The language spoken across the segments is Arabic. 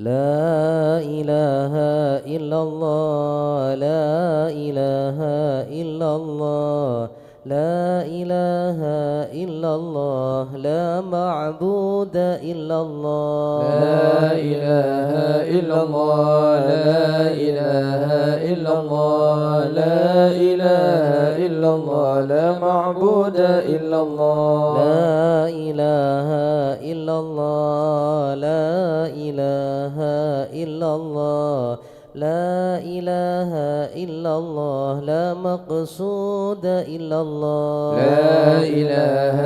لا إله إلا الله لا إله إلا الله لا إله إلا الله لا معبود إلا الله لا إله إلا الله لا إله إلا الله لا إله إلا الله لا معبود إلا الله لا إله إلا الله لا إله إلا الله لا إله إلا الله لا مقصود إلا الله لا إله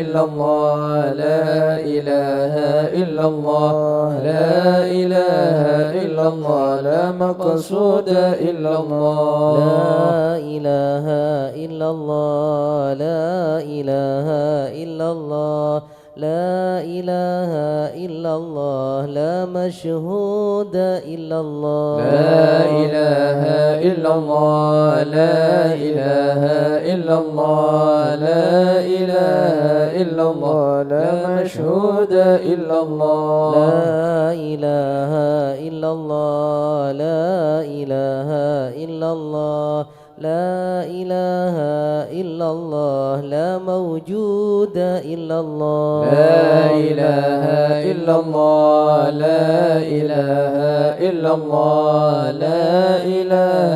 إلا الله لا إله إلا الله لا إله إلا الله لا مقصود إلا الله لا إله إلا الله لا إله إلا الله لا إله إلا الله لا مشهود إلا الله لا إله إلا الله لا إله إلا الله لا إله إلا الله لا مشهود إلا الله لا إله إلا الله لا إله إلا الله لا إله إلا الله لا موجود إلا الله لا إله إلا الله لا إله إلا الله لا إله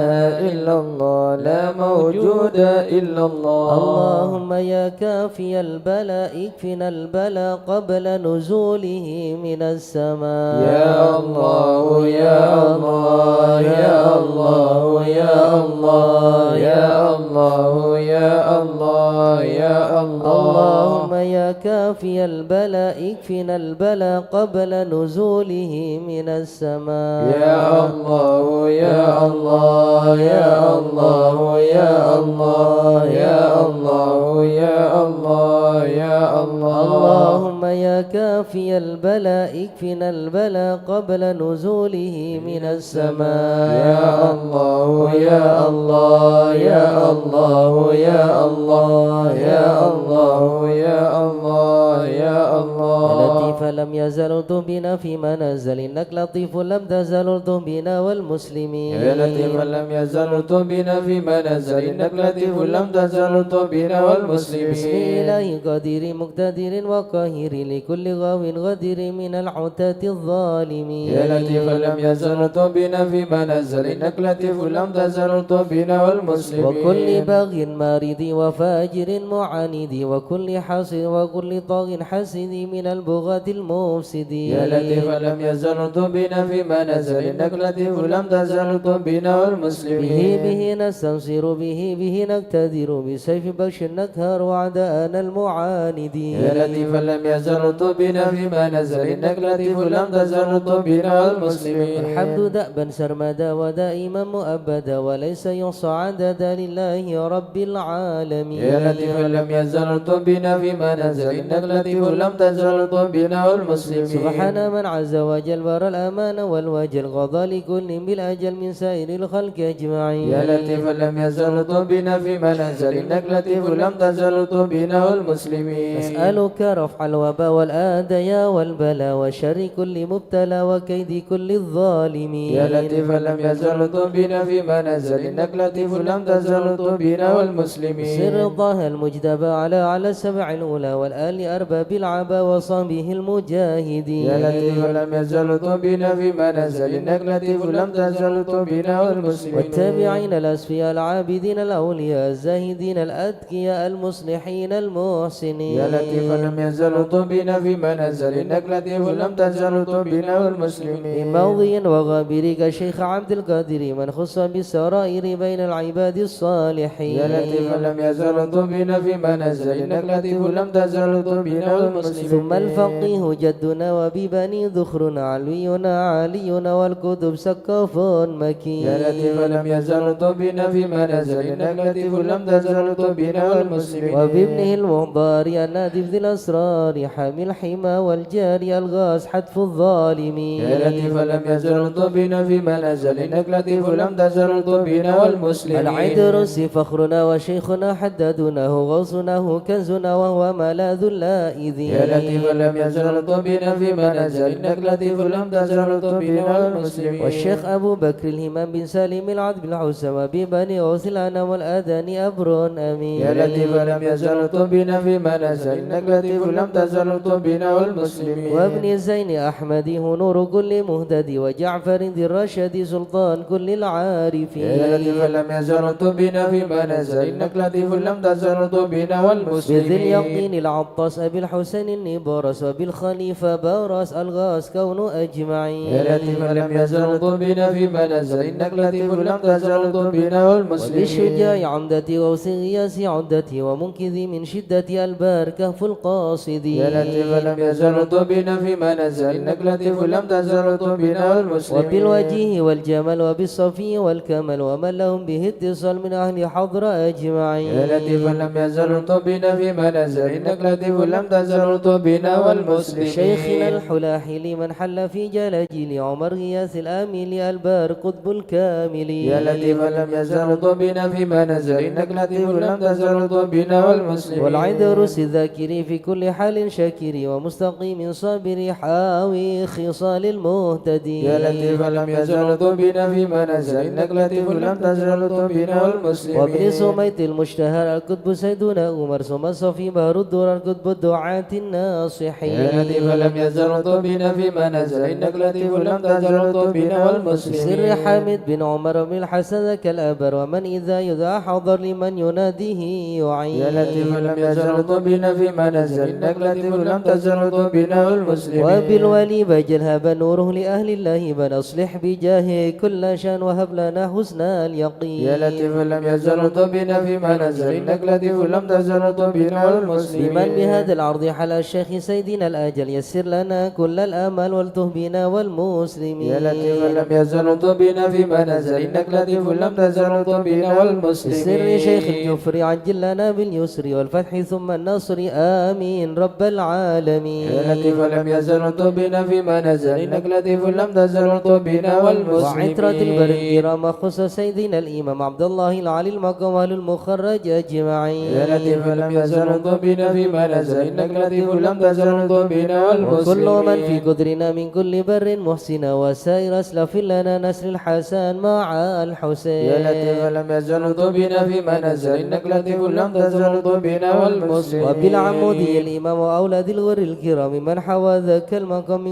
إلا الله لا موجود إلا الله اللهم يا كافي البلاء اكفنا البلاء قبل نزوله من السماء يا الله يا الله يا الله يا الله يا الله يا الله يا الله اللهم يا كافي البلاء اكفنا البلاء قبل نزوله من السماء يا الله يا الله يا الله يا الله يا الله يا الله يا الله اللهم يا كافي البلاء اكفنا البلاء قبل نزوله من السماء يا الله يا الله يا الله يا الله يا الله يا الله يا الله لطيف لم يزل بنا فيما نزل إنك لطيف لم تزل بنا والمسلمين يا لطيف لم يزل بنا فيما نزل إنك لطيف لم تزل بنا والمسلمين بسم الله قدير مقتدر وقاهر لكل غاو غدير من العتاة الظالمين يا لطيف لم يزل بنا فيما نزل إنك لطيف لم تزل بنا والمسلمين وكل باغ مارد وفاجر معاند وكل حاصد وكل طاغ حاسد من البغاة المفسدين يا لطيف لم يزل بنا فيما نزل إنك لطيف لم تزل بنا والمسلمين به نستنصر به نقتدر بسيف بش نكهر وعداءنا المعاندين يا لطيف لم يزل بنا فيما نزل إنك لطيف لم تزل بنا والمسلمين الحمد دأبا سرمدا ودائما مؤبدا وليس يحصى عددا لله رب العالمين يا لطيف لم يزل بنا فيما نزل إنك لطيف لم تزل بنا والمسلمين سبحان من عز وجل بر الأمان والوجل غضى لكل بالأجل من سائر الخلق أجمعين يا لطيف لم يزل بنا فيما نزل إنك لطيف لم تزل بنا والمسلمين أسألك رفع الوباء والآديا والبلاء وشر كل مبتلى وكيد كل الظالمين يا لطيف لم يزل بنا فيما نزل إنك لطيف لم تزل بنا والمسلمين سر الله المجتبى على السبع الأولى والآل أرباب العبا وصحبه المجاهدين يا لطيف لم يزل بنا فيما نزل إنك لطيف لم تزل بنا والمسلمين والتابعين الأسفياء العابدين الأولياء الزاهدين الأتقياء المصلحين المحسنين يا لطيف لم يزل بنا فيما نزل إنك لطيف لم تزل بنا والمسلمين ماضي وغابرك شيخ عبد القادر من خص بالسرائر بين العباد الصالحين يا لطيف لم يزل بنا فيما نزل إنك لطيف لم تزل بنا والمسلمين ثم الفقيه جدنا وببني ذخرنا علوينا عالينا والكتب سقاف مكين يا لطيف لم يزل بنا فيما نزل إنك لطيف لم تزل بنا والمسلمين وبابنه المهضار النادف ذي الأسرار حامي الحمى والجاري الغاز حتف الظالمين يا لطيف لم يزل بنا فيما نزل إنك لطيف لم تزل بنا والمسلمين العدرس فخرنا وشيخنا حددناه غوصناه كنزنا وهو ملاذ اللائذين يا لطيف لم يزل بنا فيما نزل إنك لطيف لم تزل بنا والمسلمين. والشيخ أبو بكر الهمام بن سالم العذب الحسن وببني غوث الأنام والآذان أبر أمين. يا لطيف لم يزل بنا فيما نزل إنك لطيف لم تزل بنا والمسلمين. وابن زين أحمد هو نور كل مهتد وجعفر ذي الرشد سلطان كل العارفين. يا لطيف لم يزل بنا فيما نزل إنك لطيف لم تزل بنا والمسلمين. بذي اليقين العطاس أبي الحسين النبرس وبالخليفة بارس الغاس كون أجمعين. يا لطيف لم يزل بنا فيما نزل إنك لطيف لم تزل بنا والمسلمين. وبالشجاع عمدتي ووس غياس عدتي ومنكذي من شدة البار كهف القاصدين. يا لطيف لم يزل بنا فيما نزل إنك لطيف لم تزل بنا والمسلمين. وبالوجيه والجمال وبالصفي والكمال ومن لهم به اتصال من أهل حضر أجمعين. يا لطيف لم يزل بنا فيما نزل إنك لطيف لم تزل بنا والمسلمين. شيخنا الحلاحي لمن حل في جلاجيل عمر غياث الآمل البار قطب الكامل. يا لطيف لم يزل بنا فيما نزل إنك لطيف لم تزل بنا والمسلمين. والعذرس الذاكر في كل حال شاكر ومستقيم صابر حاوي خصال المهتدين. يا لطيف لم يزل بنا فيما نزل إنك لطيف لم تزل بنا والمسلمين. وابن سميت المشتهر الكتب سيدنا عمر ثم الصفي بهر الدور الكتب الدعاة الناصحين. يا لطيف لم يزل بنا فيما نزل إنك لطيف لم تزل بنا والمسلمين. سر حامد بن عمر بن الحسن ذاك الأبر ومن إذا يدعى حضر لمن يناديه يعين. يا لطيف لم يزل بنا فيما نزل إنك لطيف لم تزل بنا والمسلمين. وبالولي بجل هب نوره لأهل الله بن أصلح بجاهه كل شان وهب لنا حسن اليقين. يا لطيف لم يزل بنا فيما نزل إنك لطيف لم تزل بنا والمسلمين. بمن بهذا العرض حل الشيخ سيدنا الأجل يسر لنا كل الآمال والته بنا والمسلمين. يا لطيف لم يزل بنا فيما نزل إنك لطيف لم تزل بنا والمسلمين. سر شيخ الجفر عجل لنا باليسر والفتح ثم النصر آمين رب العالمين. يا لطيف لم يزل بنا فيما نزل إنك لطيف لم تزل بنا والمسلمين. وعترة البر الكرام خص سيدنا الإمام عبد الله العلي المقام المخرج أجمعين. يا لطيف لم يزل بنا فيما نزل إنك لطيف لم تزل بنا والمسلمين. وكل من في قدرنا من كل بر محسن وسائر أسلف لنا نسر الحسن مع الحسين. يا لطيف لم يزل بنا فيما نزل إنك لطيف لم تزل بنا والمسلمين. وبالعمودي الإمام وأولاد الغر الكرام من حوى ذاك المقام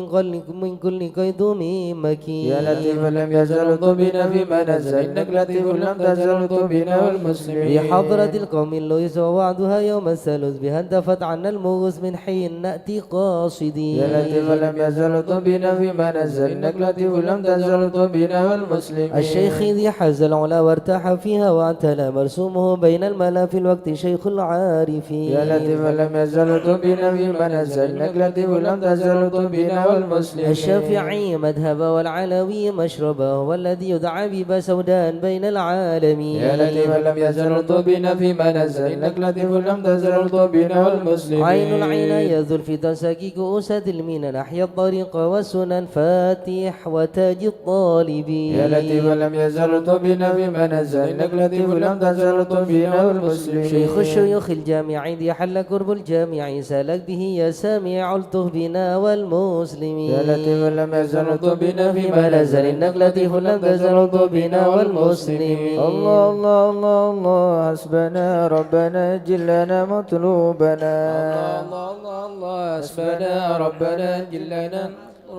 من كل قيدوم مكين. يا لطيف لم يزل بنا فيما نزل إنك لطيف لم تزل بنا والمسلمين. بحضرة القوم اللويس ووعدها يوم الثالث بها انتفت عنا المغوث من حين نأتي قاصدين. يا لطيف لم يزل بنا فيما نزل إنك لطيف لم تزل بنا والمسلمين. الشيخ ذي حز العلا وارتاح فيها واعتلى مرسومه بين الملا في الوقت شيخ العارفين. يا لطيف لم يزل بنا فيما نزل إنك لطيف لم تزل بنا والمسلمين. الشافعي مذهبه والعلوي مشربه والذي يدعى ببا سودان بين العالمين. يا لطيف لم يزل بنا فيما نزل إنك لطيف لم تزل بنا والمسلمين. عين العناية ذو الفتن ساكيك أسد المنن أحيا الطريق والسنن فاتح وتاج الطالبين. يا لطيف لم يزل بنا فيما نزل إنك لطيف لم تزل بنا والمسلمين. شيخ الشيوخ الجامع ذي حل كرب الجامع سالك به يا سامع الته بنا والمسلمين. يا لطيف لم يزل بنا فيما نزل إنك لطيف لم تزل بنا والمسلمين. الله الله الله الله حسبنا ربنا جلنا مطلوبنا. الله الله الله حسبنا ربنا جلنا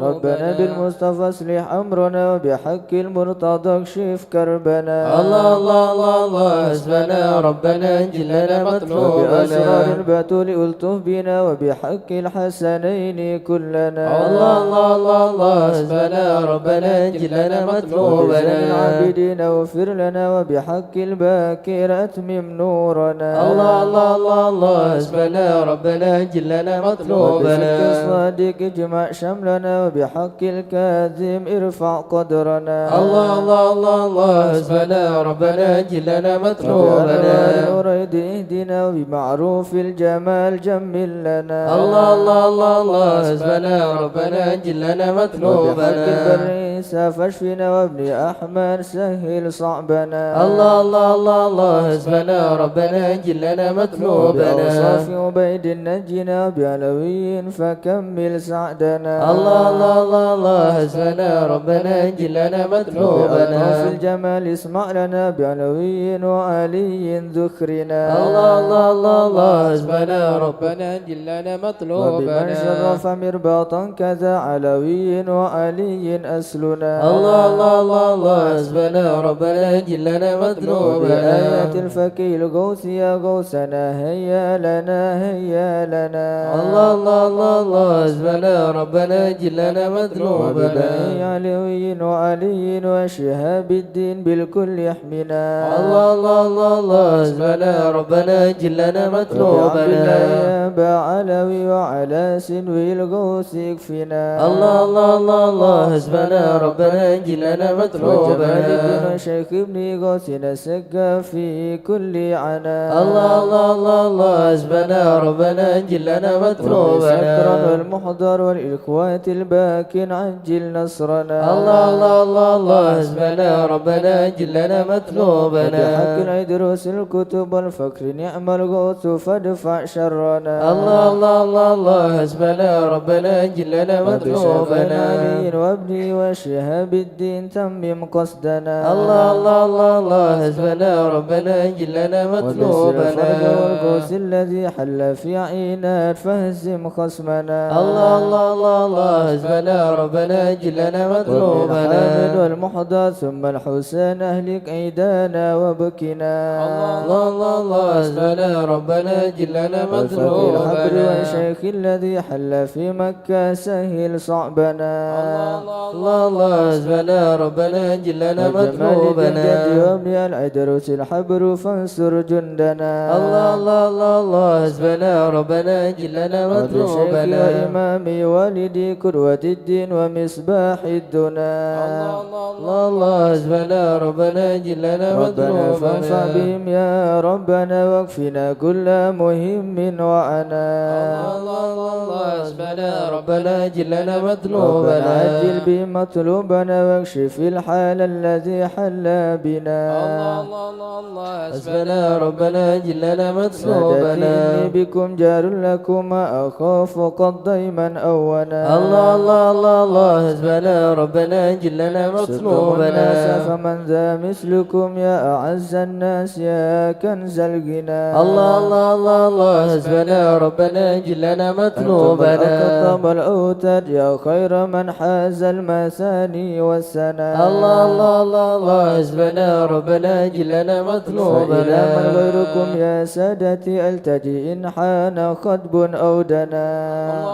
ربنا بالمصطفى اصلح أمرنا وبحق المرتضى اكشف كربنا. الله الله الله الله حسبنا ربنا جلنا وبأسرار مطلوبنا. البتول ألطف بنا وبحق الحسنين كلنا. الله الله الله الله حسبنا ربنا جلنا وبسر مطلوبنا. العابدين واغفر لنا وبحق الباكر أتمم نورنا. الله الله الله الله حسبنا ربنا جلنا وبحق مطلوبنا. الصادق اجمع شملنا وبحق الكاذب ارفع قدرنا. الله الله الله الله حسبنا ربنا جلنا وبأنوار مطلوبنا. الورد اهدنا وبمعروف الجمال جمل لنا. الله الله الله الله حسبنا ربنا جلنا وبحق مطلوبنا. البر عيسى فاشفنا وابن أحمد سهل صعبنا الله الله الله الله حسبنا ربنا أجل لنا مطلوبنا بأوصاف عبيد نجنا بعلوي فكمل سعدنا الله الله الله الله حسبنا ربنا أجل لنا مطلوبنا في الجمال اسمع لنا بعلوي وعلي ذكرنا الله الله الله الله حسبنا ربنا أجل لنا وبمن مطلوبنا شرف مرباطا كذا علوي وعلي أسلنا الله الله الله الله حسبنا ربنا أجل لنا مطلوبنا بآية الفكي الغوث يا غوثنا هيا لنا هيا لنا الله الله الله الله حسبنا ربنا أجل لنا مطلوبنا وببني علوي وعلي وشهاب الدين بالكل يحمنا الله الله الله الله حسبنا ربنا أجل لنا مطلوبنا يا با علوي وعلى سنوي الغوث يكفينا الله الله الله الله حسبنا ربنا أجل لنا وجمال مطلوبنا الدين شيخ ابن غوثنا سقى في كل عنا الله الله الله الله حسبنا ربنا أجل لنا والسكران مطلوبنا والمحضر والإخوات الباكن عجل نصرنا الله الله الله الله حسبنا ربنا أجل لنا مطلوبنا بحق العدروس الكتب والفكر نعم الغوث فادفع شرنا الله الله الله الله حسبنا ربنا أجل لنا وبشافنا مطلوبنا علي وابني وشهاب الدين تمم قصدنا الله الله الله الله حسبنا ربنا أجل لنا وبسر الفرج مطلوبنا والغوث الذي حل في عينات فهزم خصمنا الله الله الله الله حسبنا ربنا أجل لنا والحامد مطلوبنا والمحضر ثم الحسين أهلك عيدانا وبكنا الله الله الله حسبنا ربنا أجل لنا والفقير الحبر مطلوبنا والشيخ الذي حل في مكة سهل صعبنا الله الله حسبنا ربنا أجل لنا وجمال الجد مطلوبنا وابني العدروس الحبر فانصر جندنا الله الله الله الله حسبنا ربنا أجل لنا وبشيخي مطلوبنا وإمامي والدي قدوة الدين ومصباح الدنا الله الله حسبنا ربنا أجل لنا ربنا فانفع مطلوبنا بهم يا ربنا واكفنا كل مهم وعنا الله الله الله حسبنا ربنا أجل لنا ربنا مطلوبنا عجل بمطلوبنا واكشف الحال الذي حل بنا حسبنا ربنا أجل لنا سادتي مطلوبنا إني بكم جار لكم أخاف قد ضيما أونا الله الله الله الله حسبنا ربنا أجل لنا سرتم الناس مطلوبنا فمن ذا مثلكم يا أعز الناس يا كنز الغنى الله الله الله الله حسبنا ربنا أجل لنا مطلوبنا أكتب الأوتاد يا خير من حاز المثاني والسنا الله الله الله الله حسبنا ربنا أجل لنا فإلى من مطلوبنا غيركم يا سادتي ألتجي إن حان خطب أو دنا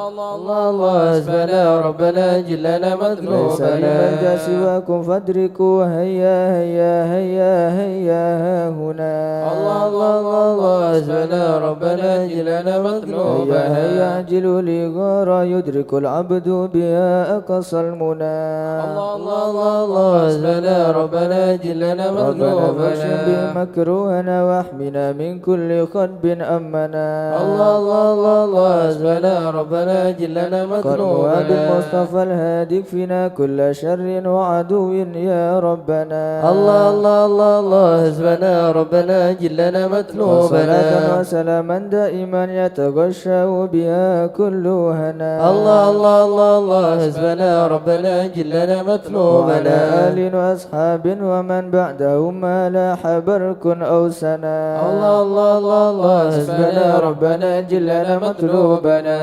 الله الله حسبنا ربنا أجل لنا ليس مطلوبنا لمن سواكم فادركوا هيا هيا هيا هيا ها هنا الله الله الله الله حسبنا ربنا أجل لنا هيا مطلوبنا هيا عجلوا لغارة يدرك العبد بها أقصى المنى الله الله الله حسبنا ربنا أجل لنا ربنا فاشف مطلوبنا بمكروهنا واحمنا من كل خطب أمنا الله الله الله الله حسبنا ربنا أجل لنا قربها مطلوبنا بالمصطفى الهادي فينا كل شر وعدو يا ربنا الله الله الله الله حسبنا ربنا أجل لنا وصلاة مطلوبنا وسلاما دائما يتغشى بها كل هنا الله الله الله الله حسبنا ربنا أجل لنا وعلى مطلوبنا آل وأصحاب ومن بعدهم ما لاح برك أو سنا الله الله الله الله حسبنا ربنا أجل لنا مطلوبنا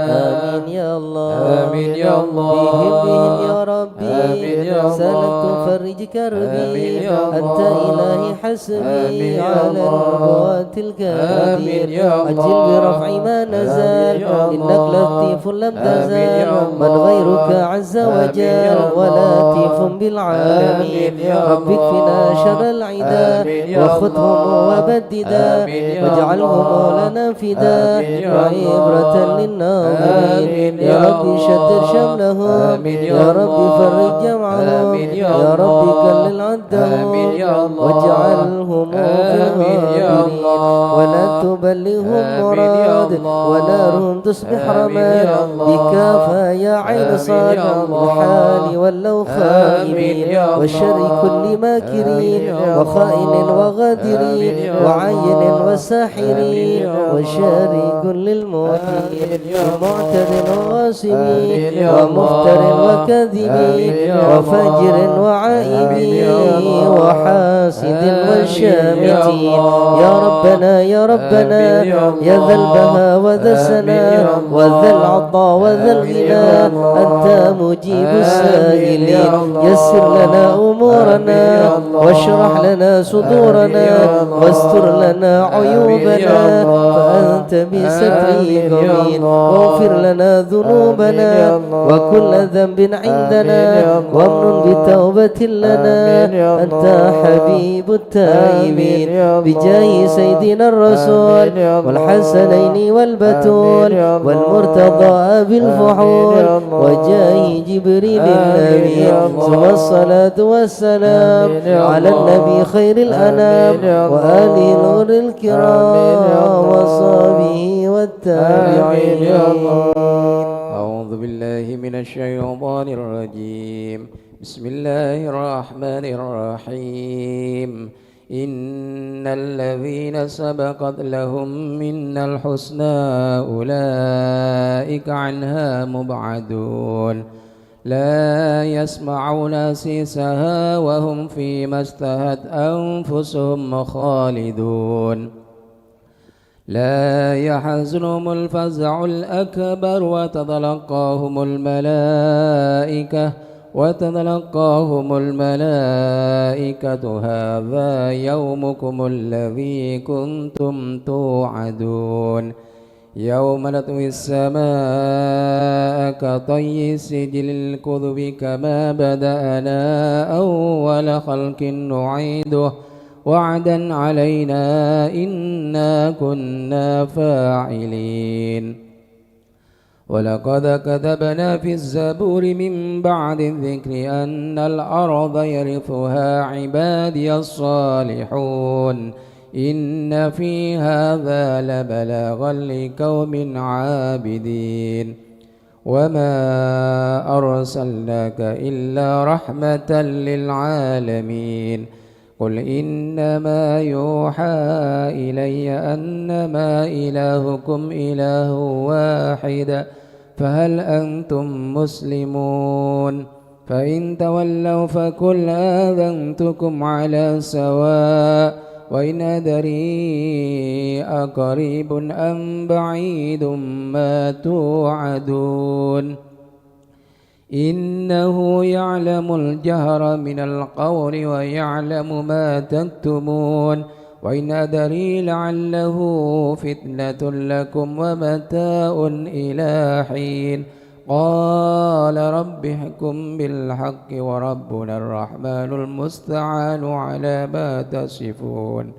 آمين يا الله آمين يا الله. بهم بهم يا ربي آمين يا الله. سألت فرج كربي آمين يا الله. أنت إلهي حسبي آمين يا على الله. النبوات آمين يا الكبير الله. أجل برفع ما نزل آمين يا إنك الله. لطيف لم آمين يا تزل من الله. غيرك عز آمين يا وجل الله. ولطيف بالعالمين آمين يا رب اكفنا الله. شر العدا آمين يا وخذهم الله. وبددا آمين يا واجعلهم الله. لنا فدا آمين يا وعبرة الله. للناظرين آمين يا يا ربي شتت الله. شملهم آمين يا يا ربي الله. فرج جمعهم آمين يا يا ربي الله. كلل عدهم آمين يا الله. واجعلهم في آمين يا الغابرين الله. ولا تبلغهم آمين يا مراد الله. ونارهم تصبح آمين رماد يا الله. بكافى يا عين آمين صاد يا الله. الحال واللو آمين خائبين يا الله. وشر كل آمين ماكرين يا الله. وخائن وغادرين آمين يا وعين الله. وساحرين آمين يا الله. وشر كل المؤمنين آمين يا الله. ومعتد وغاسمين آمين يا ومفتر الله. وكاذبين آمين يا وفجر الله. وعائبين آمين يا الله. وحاسد آمين وشامتين يا الله. يا ربنا يا ربنا آمين يا الله. يا ذا البهاء وذا آمين السناء يا الله. وذا العطاء وذا آمين يا الغنى الله. أنت مجيب آمين السائلين يا الله. يسر لنا آمين أمورنا يا الله. واشرح لنا صدورنا آمين يا الله. واستر لنا آمين عيوبنا يا الله. فأنت بستره آمين يا قوي الله. واغفر لنا ذنوبنا آمين يا الله. وكل ذنب عندنا آمين يا الله. وامن بتوبة لنا آمين يا أنت الله. حبيب التائبين آمين يا الله. بجاه سيدنا الرسول آمين يا الله. والحسنين والبتول آمين يا الله. والمرتضى بالفحول آمين يا الله. وجاه جبريل آمين النبي يا الله. ثم الصلاة والسلام آمين يا على الله. النبي خير الأنام آمين يا الله. وآله الغر آمين يا الكرام الله. وصحبه والتابعين آمين يا الله. أعوذ بالله من الشيطان الرجيم. بسم الله الرحمن الرحيم. إن الذين سبقت لهم منا الحسنى أولئك عنها مبعدون لا يسمعون سيسها وهم فيما اشتهت أنفسهم خالدون لا يحزنهم الفزع الأكبر وتتلقاهم الملائكة هذا يومكم الذي كنتم توعدون يوم نطوي السماء كطي السجل الكذب كما بدأنا أول خلق نعيده وعدا علينا إنا كنا فاعلين ولقد كتبنا في الزبور من بعد الذكر أن الأرض يرثها عبادي الصالحون إن في هذا لبلاغا لقوم عابدين وما أرسلناك إلا رحمة للعالمين قل إنما يوحى إلي أنما إلهكم إله واحد فهل أنتم مسلمون فإن تولوا فقل آذنتكم على سواء وإن أدري أقريب أم بعيد ما توعدون إنه يعلم الجهر من القول ويعلم ما تكتمون وإن أدري لعله فتنة لكم ومتاع إلى حين قال رب احكم بالحق وربنا الرحمن المستعان على ما تصفون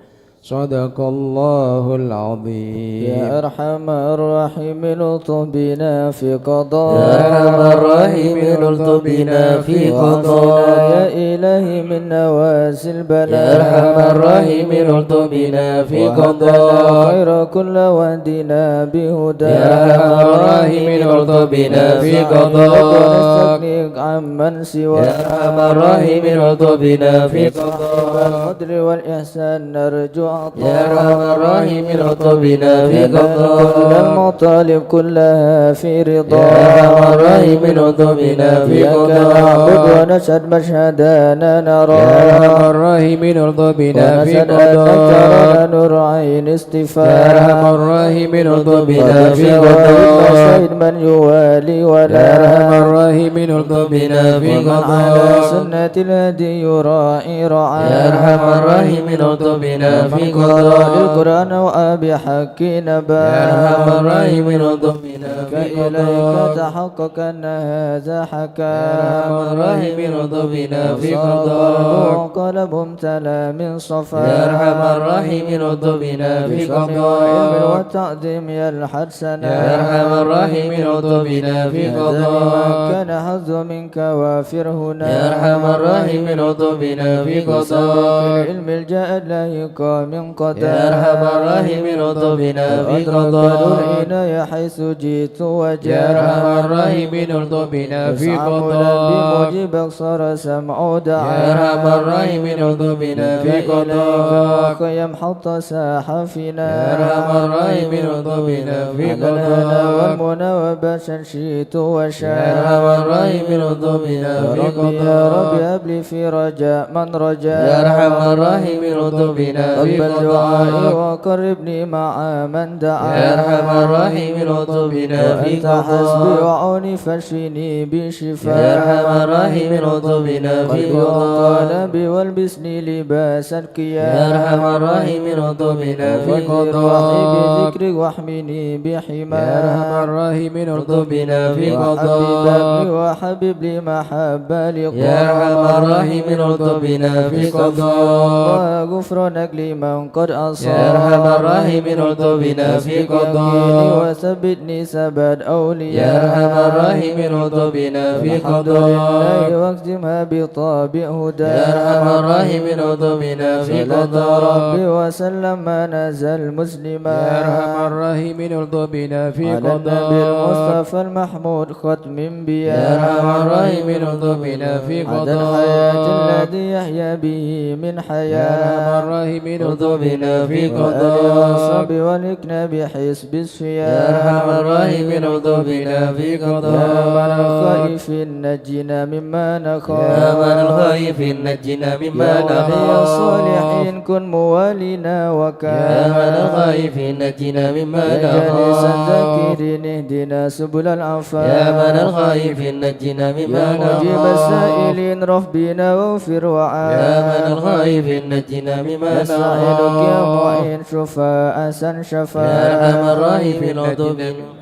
صدق الله العظيم. يا أرحم الراحمين الطف بنا في قضاء يا أرحم الراحمين الطف بنا في قضاء يا إلهي من نوازل البلاء يا أرحم الراحمين الطف بنا في قضاء قضاء خير كل ودنا بهدى يا أرحم الراحمين الطف بنا في قضاء ونستغنيك عمن سوى يا أرحم الراحمين الطف بنا في قضاء القدر والإحسان نرجو يا أرحم الراحمين الطف بنا في كل قضاء المطالب كلها في رضا يا أرحم الراحمين الطف بنا في إياك نعبد قضاء ونشهد مشهدنا نرى يا أرحم الراحمين ارض بنا في ونشهد أنك قضاء ترانا نور عين يا استفاء أرحم الراحمين ارض بنا في شهد قضاء من يوالي يا أرحم ولا الراحمين ارض بنا في ومن على قضاء سنة الهدي يراعي يا رعاه أرحم الراحمين الطف بنا في في قراء قضاء القرآن وأبي حق نبا يا أرحم الراحمين الطف بنا في إليك قضاء تحقق أن هذا حكى يا أرحم الراحمين الطف بنا في قلب قضاء وقلب امتلأ من صفا يا أرحم الراحمين الطف بنا في بفهم وعلم قضاء والتعظيم يلحد سنا يا أرحم الراحمين الطف بنا في قضاء كان حظ منك وافر هنا يا أرحم الراحمين الطف بنا في قضاء العلم الجاد لا يقام من قدر يا أرحم الراحمين الطف بنا في أدرك قضاء العناية حيث جئت وجاء يا أرحم الراحمين الطف بنا في قضاء بموجبك صار سمع دعاء يا أرحم الراحمين الطف بنا في قضاء يمحط ساح فينا يا أرحم الراحمين الطف بنا في الهنا قضاء والمنى وبشر شئت وشاء يا أرحم الراحمين الطف بنا يا في ربي يا ربي قضاء هب لي في رجاء من رجاء يا أرحم الراحمين الطف بنا في قبل دعائي قضاء وقربني مع من دعا يا أرحم الراحمين الطف بنا في وأنت حسبي قضاء وعوني فاشفني بشفاء يا أرحم الراحمين الطف بنا في قلبي قضاء وقلبي والبسني لباس يا القيام أرحم الراحمين الطف بنا في وحي قضاء بذكرك واحمني بحماك يا أرحم الراحمين الطف بنا في وحبب قضاء لي وحبب لي محبة لقاء يا أرحم الراحمين الطف بنا في قضاء غفرانك لمن قد أصاب يا أرحم الراحمين الطف بنا في قضاء وثبتني ثبات أولياء يا أرحم الراحمين الطف بنا في الحمد قضاء لله واختمها بطابع هدى يا أرحم الراحمين الطف بنا في صلاة قضاء ربي وسلم ما نزل مسلما يا أرحم الراحمين الطف بنا في على النبي قضاء المصطفى المحمود ختم بيا يا أرحم الراحمين الطف بنا في عدا الحياة قضاء الذي يحيا به من يا حياة أرحم الراحمين الطف بنا في والصبي قضاء والإكنا بحسب يا الصيام أرحم الراحمين الطف بنا في يا من قضاء الخائف نجنا مما يا نخاف من الخائف نجنا مما يا ولي نخاف الصالحين كن موالينا يا وكان من الخائف نجنا مما يا جالس نخاف الذاكرين اهدنا سبل العفاف يا من الخائف نجنا مما يا مجيب نخاف السائلين ربنا واغفر وعاف يا من الخائف نجنا مما نسألك يا نخاف معين شفاء سن يا شفاء أرحم الراحمين الطف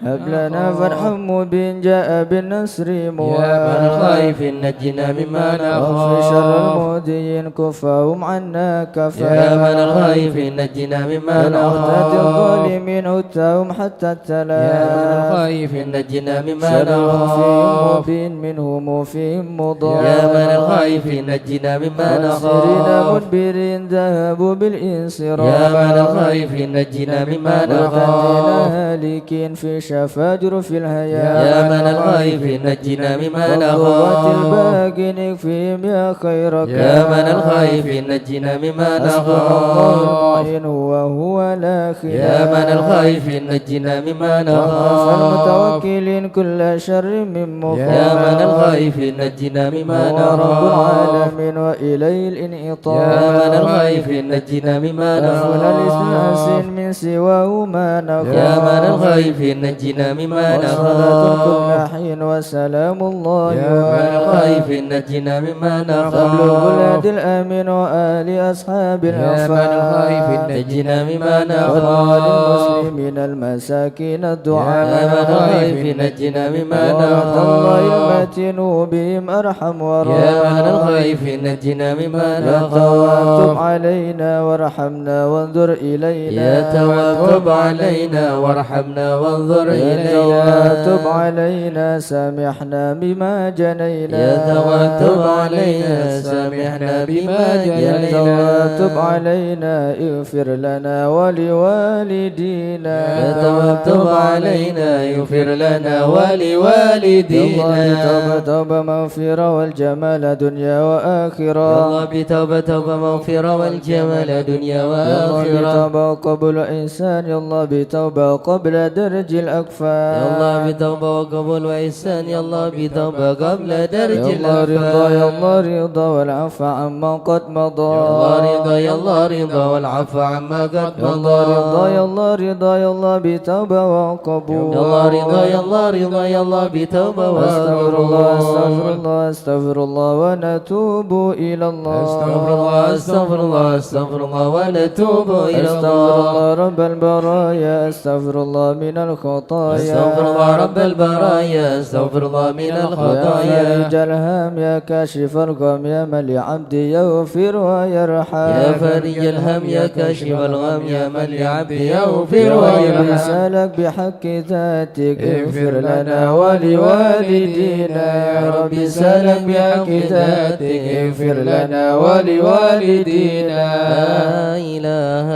هب لنا فرحا مبين جاء بالنصر يا من موافق الخائف نجنا مما واغفر شر نخاف المؤذين كفاهم عنا كفا يا من الخائف نجنا مما من أخطأت نخاف الظالمين هتاهم حتى يا من التلاف الخائف نجنا مما شر فيهم نخاف مبين منهم فيهم مضاف يا من الخائف نجنا مما منصرين نخاف مدبرين ذهبوا بالانصراف يا من الخائف نجنا مما وتنجينا نخاف هالكين في شفاجر في الهيام يا من الخائف نجنا مما والضغط نخاف الباقي نكفيهم يا خيرك يا من الخائف نجنا مما حسبنا الله نخاف المعين وهو لا خلاف يا من الخائف نجنا مما وخاف نخاف المتوكلين كل شر من مخاف يا من الخائف نجنا مما هو رب نخاف العالمين وإليه الانعطاف يا من الخائف نجنا مما وفنا نخاف لسناس من سواه ما نخاف يا من الخائف نجنا مما وصلاة نخاف كل حين وسلام الله يا من الخائف نجنا مما قبل الولاد نخاف الأمين وآل أصحاب يا من الخائف العفاف نجنا مما وآل نخاف المسلمين المساكين يا الدعاء من الخائف نجنا مما ورحمة الله نخاف المتين بهم أرحم يا ورحم من الخائف نجنا مما يا تواب نخاف علينا وارحمنا وانظر إلينا يا تواب علينا وارحمنا وانظر يا إلينا تواب علينا سامحنا بما جنينا يا تواب علينا سامحنا بما يا جنينا تواب علينا اغفر لنا ولوالدينا يا تواب علينا يغفر لنا يا الله ولوالدينا توبة مغفرة والجمال دنيا يا وآخرة الله بتوبة توبة مغفرة والجمال دنيا يا الله وآخرة بتوبة قبل إنسان يا الله بتوبة قبل درج الأكفان يا الله بتوبة وقبول وإحسان يا الله بتوبة قبل درج يا الله رضا يا الأفعال الله رضا والعفو عما قد مضى يا الله رضا يا الله رضا والعفو واعف عما قد يا الله مضى. رضا يا الله رضا يا الله بتوبة وقبول. يا الله رضا يا الله رضا يا الله بتوبة أستغفر الله أستغفر وقبول. الله أستغفر الله ونتوب إلى الله. أستغفر الله أستغفر الله أستغفر الله ونتوب إلى أستغفر الله. الله رب البرايا أستغفر الله من الخطايا. أستغفر الله رب البرايا أستغفر الله من يا الخطايا. فرج الهم يا كاشف الغم يا من لعبدي يغفر ويرحم. يا فرج الهم يا كاشف الغم يا من لعبدي يغفر يا رب ويرحم. سألك بحق ذاتك اغفر لنا ولوالدينا. يا رب سألك بحق ذاتك اغفر لنا ولوالدينا. لا إله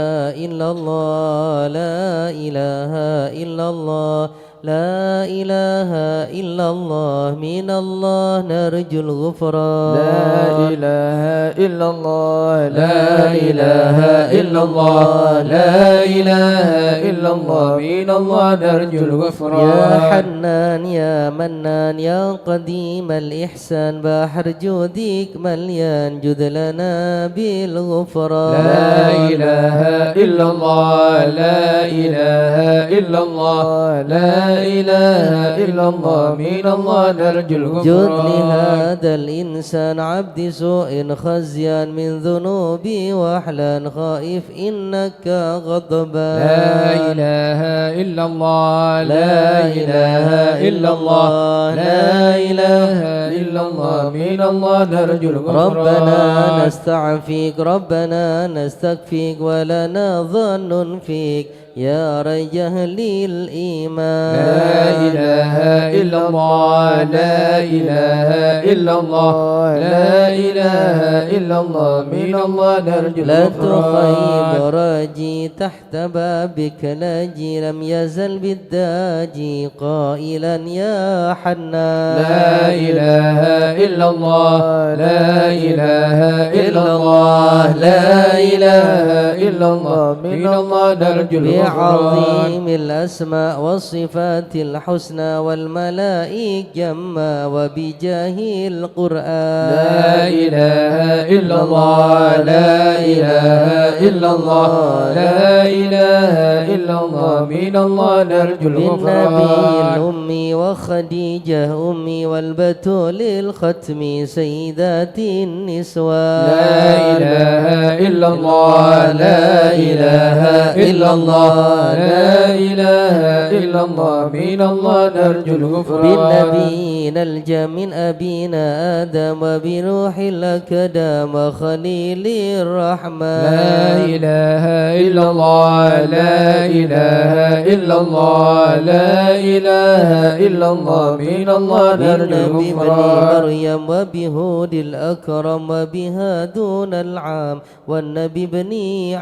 إلا الله لا إله إلا الله لا إله إلا الله من الله نرجو الغفران. لا إله إلا الله لا إله إلا الله لا إله إلا الله من الله نرجو الغفران. يا حنان يا منان يا قديم الإحسان بحر جودك مليان جد لنا بالغفران. لا إله إلا الله لا إله إلا الله لا إله إلا الله من الله نرجو الغفران. جد لهذا الإنسان عبد سوء خزيان من ذنوبي وحلان خائف إنك غضبان. لا إله إلا الله لا إله إلا الله لا إله إلا الله من الله نرجو الغفران. ربنا نستعفيك ربنا نستكفيك ولنا ظن فيك يا رجه للإيمان. لا إله إلا الله لا إله إلا الله لا إله إلا الله من الله نرجو لا الغفران. تخيب راجي تحت بابك لاجي لم يزل بالداجي قائلا يا حنان. لا إله إلا الله لا إله إلا الله لا إله إلا الله من الله نرجو الغفران. بعظيم الأسماء والصفات الحسنى والملائك جما وبجاه القرآن. لا إله إلا الله لا إله إلا الله لا إله إلا الله من الله نرجو بالنبي الغفران. الأمي وخديجة أمي والبتول الختم سيدات النسوان. لا إله إلا الله لا إله إلا الله لا إله إلا الله من الله نرجو الغفران. بالنبينا الجم من أبينا آدم وبروح الأكدام خليل الرحمن. لا إله إلا الله لا إله إلا الله لا إله إلا الله من الله نرجو بالنبي بن الغفران. مريم وبهود الأكرم وبها دون العام والنبي بن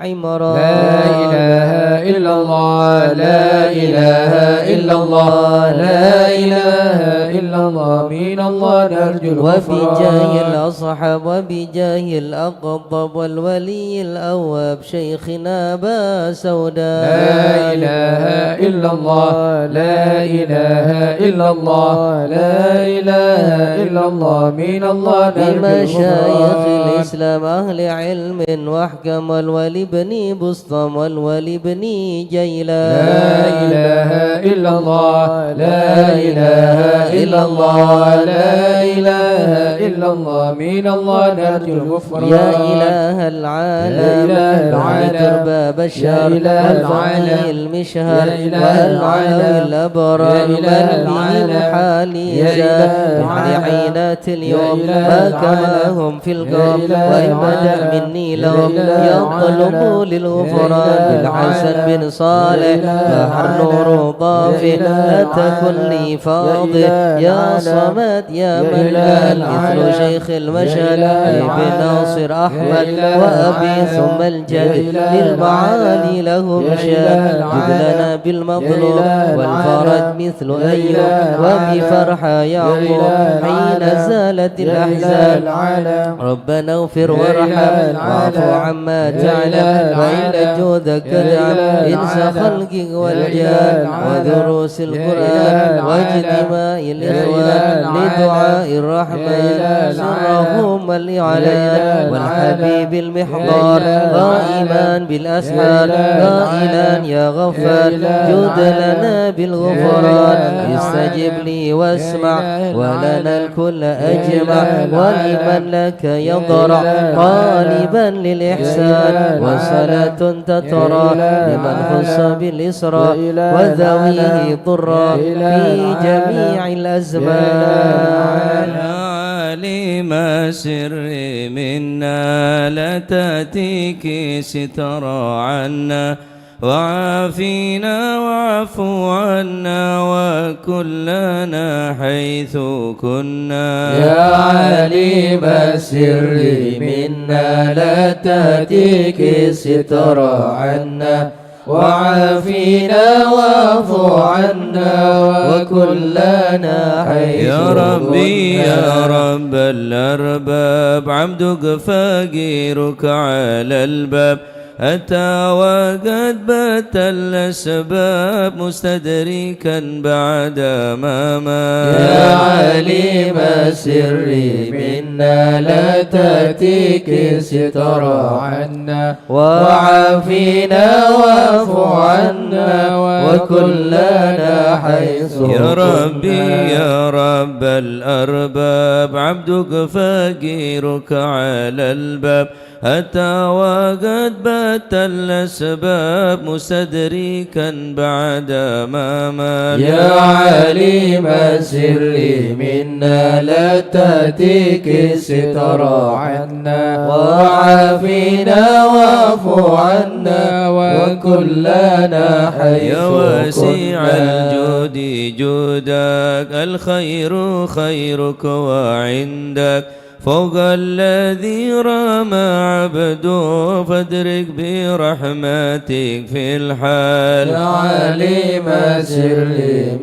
عمران. لا إله إلا الله لا إله إلا الله لا إله إلا الله من الله نرجو الغفران. وبجاه الأصحاب وبجاه الأقطب والولي الأواب شيخنا أبا سوداء. لا إله إلا الله لا إله إلا الله لا إله إلا الله من الله نرجو بمشايخ الغفران. الإسلام أهل علم واحكم والولي بن بسطم والولي بن جيلان. لا إله إلا الله لا إله إلا الله لا إله إلا الله من الله نرجو الغفران. يا إله العالم يا إله العالم ترباب الشر يا إله والفضل العالم المشهر يا إله والعلو العالم الأبرار يا إله من العالم بهم حالي يا إله يعني العالم عينات اليوم يا إله ما كان العالم لهم في يا القوم إله وإن بدا العالم مني يا لهم إله يطلبوا العالم للغفران. يا إله بالحسن العالم بن صالح يا إله بحر العالم نور ضافي يا إله لا تكن العالم لي فاضل يا إله يا العالم صمد يا يا من إله لا العالم مثل شيخ المشهد يا إله ابن العالم ناصر يا أحمد إله وأبي العالم ثم يا الجد إله للمعالي العالم لهم يا شاد إله جد العالم لنا يا بالمطلوب إله والفرج العالم مثل يا أيوب إله العالم وبفرح يعقوب إله حين العالم زالت يا إله الأحزان. العالم ربنا اغفر يا وارحم إله واعف العالم عما يا تعلم إله وإن العالم جودك يا دعم إله إنس العالم خلقك يا والجان إله العالم ودروس القرآن واجتماع الإخوان لدعاء الرحمن سرهم الإعلان والحبيب المحضار غائبا بالأسحار قائلا يا غفار جد لنا بالغفران استجب لي واسمع ولنا الكل أجمع ولمن لك يضرع طالبا للإحسان وصلاة تترى لمن خص بالإسراء وذويه ضرا في جميع الأزمان. عالم السر منا لا تأتيك سترى عنا وعافينا واعف عنا وكلنا حيث كنا. يا عليم السر منا لا تأتيك سترى عنا وعافينا واعف عنا وكلنا حيث يا ربي يا رب الأرباب عبدك فقيرك على الباب أتى وقد بات الأسباب مستدركا بعد ما مات. يا عليم السر منا لا تأتيك سترى عنا وعافينا واعف عنا وكلنا حيث يا ربي يا رب الأرباب عبدك فقيرك على الباب أتى وقد بات الأسباب مستدركا بعد ما مات. يا عليم السر منا لا تأتيك سترى عنا وعافينا واعف عنا وكلنا حيث يا واسع الجود جودك الخير خيرك وعندك فوق الذي رمى عبده فادرك برحمتك في الحال. يا عليم السر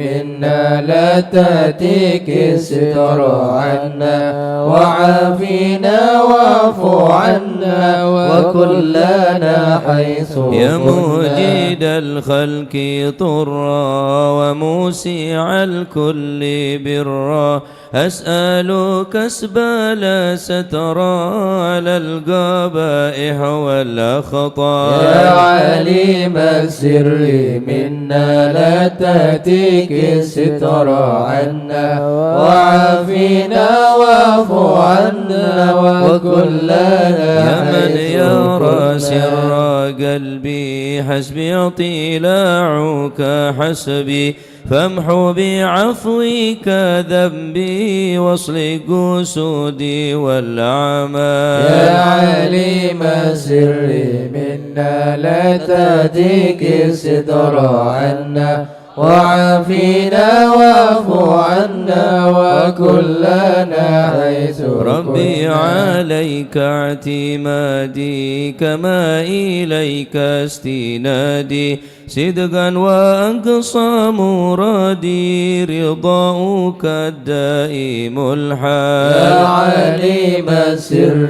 منا لا تأتيك سترى عنا وعافينا واعف عنا وكلنا حيث يا موجد الخلق طرا وموسع الكل برا أسألك أسبال سترى على القبائح والأخطاء. يا عليم السر منا لا تأتيك سترى عنا وعافينا واعف عنا وكلنا يا من يرى سر قلبي حسبي اطلاعك حسبي فامحو بعفوك ذنبي واصلق سودي والأعمال. يا عليم السر منا لا تأتيك سترى عنا وعافينا واعف عنا وكلنا حيث ربي عليك اعتمادي كما إليك استنادي صدقا وأقصى مرادي رضاؤك الدائم الحال. يا عليم السر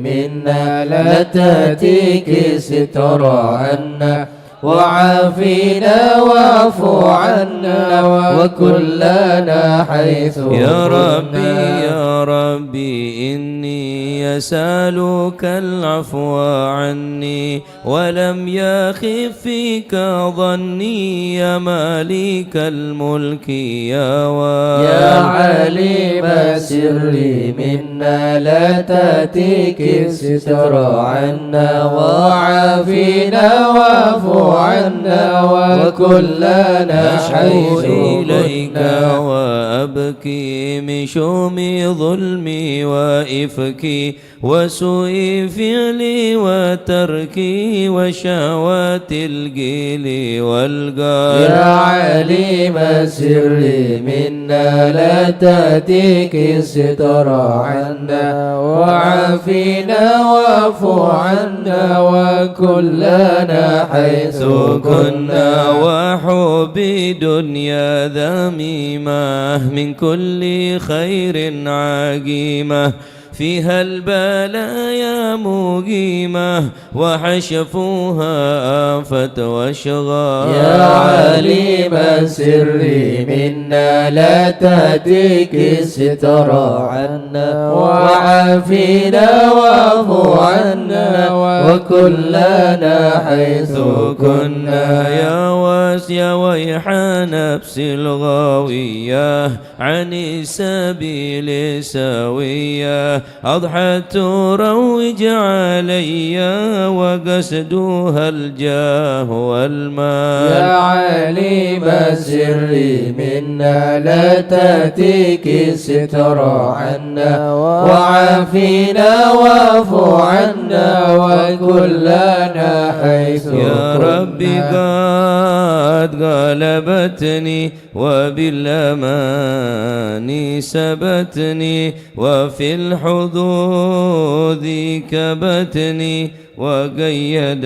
منا لا تأتيك سترى عنا وعافينا واعف عنا وكلنا حيث يا ربي يا ربي إني أسألك العفو عني ولم يخف فيك ظني يا مالك الملك يا وارث. يا عليم السر منا لا تأتيك سترى عنا وعافينا واعف عنا وكلنا أشكو حيث إليك كنا. وأبكي من شوم ظلمي وإفكي وسوء فعلي وتركي وشهوات الجيل والقال. يا عليم السر منا لا تأتيك سترى عنا وعافينا واعف عنا وكلنا حيث كنا وحب دنيا ذميمة من كل خير عقيمة فيها البلايا مقيمة وحشفوها آفة وشغال. يا عليم السر منا لا تهتك الستر عنا وعافنا واعف عنا وكلنا حيث كنا يا واسع ويح نفس الغاوية عن السبيل سوية أضحت تروج علي وقصدها الجاه والمال يا عليم السر منا لا تأتيك الستر عنا وعافنا واعف عنا وكلنا حيث يا ربي قد غلبتني وبالأمان سبتني وفي الحظوظ كبتني وقيدتني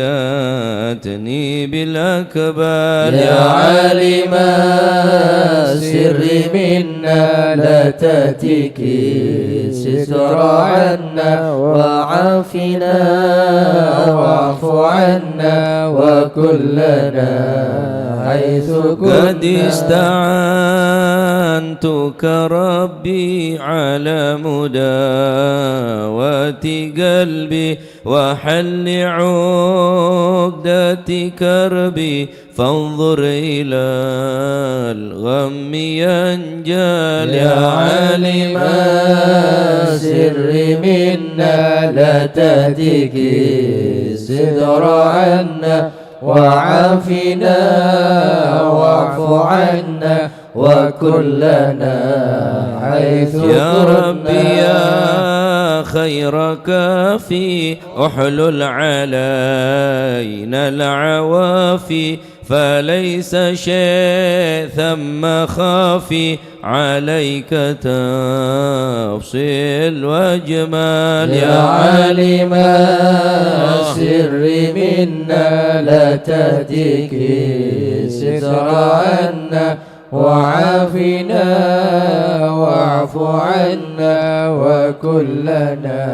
بالأكبر يا عالم السر منا لا تأتيك الستر عنا وعافنا واعف عنا وكلنا حيث قد كنا استعنتك ربي على مداوة قلبي وحل عقدة كربي فانظر إلى الغم ينجل يا عالم السر منا لا تهتك الستر عنا وعافنا واعف عنا وكلنا حيث يا ربي كنا يا خير كافي احلل علينا العوافي فليس شيء ثم خافي عليك تفصيل وجمال يا عالم السر منا لا تهتك الستر عنا وعافنا واعف عنا وكلنا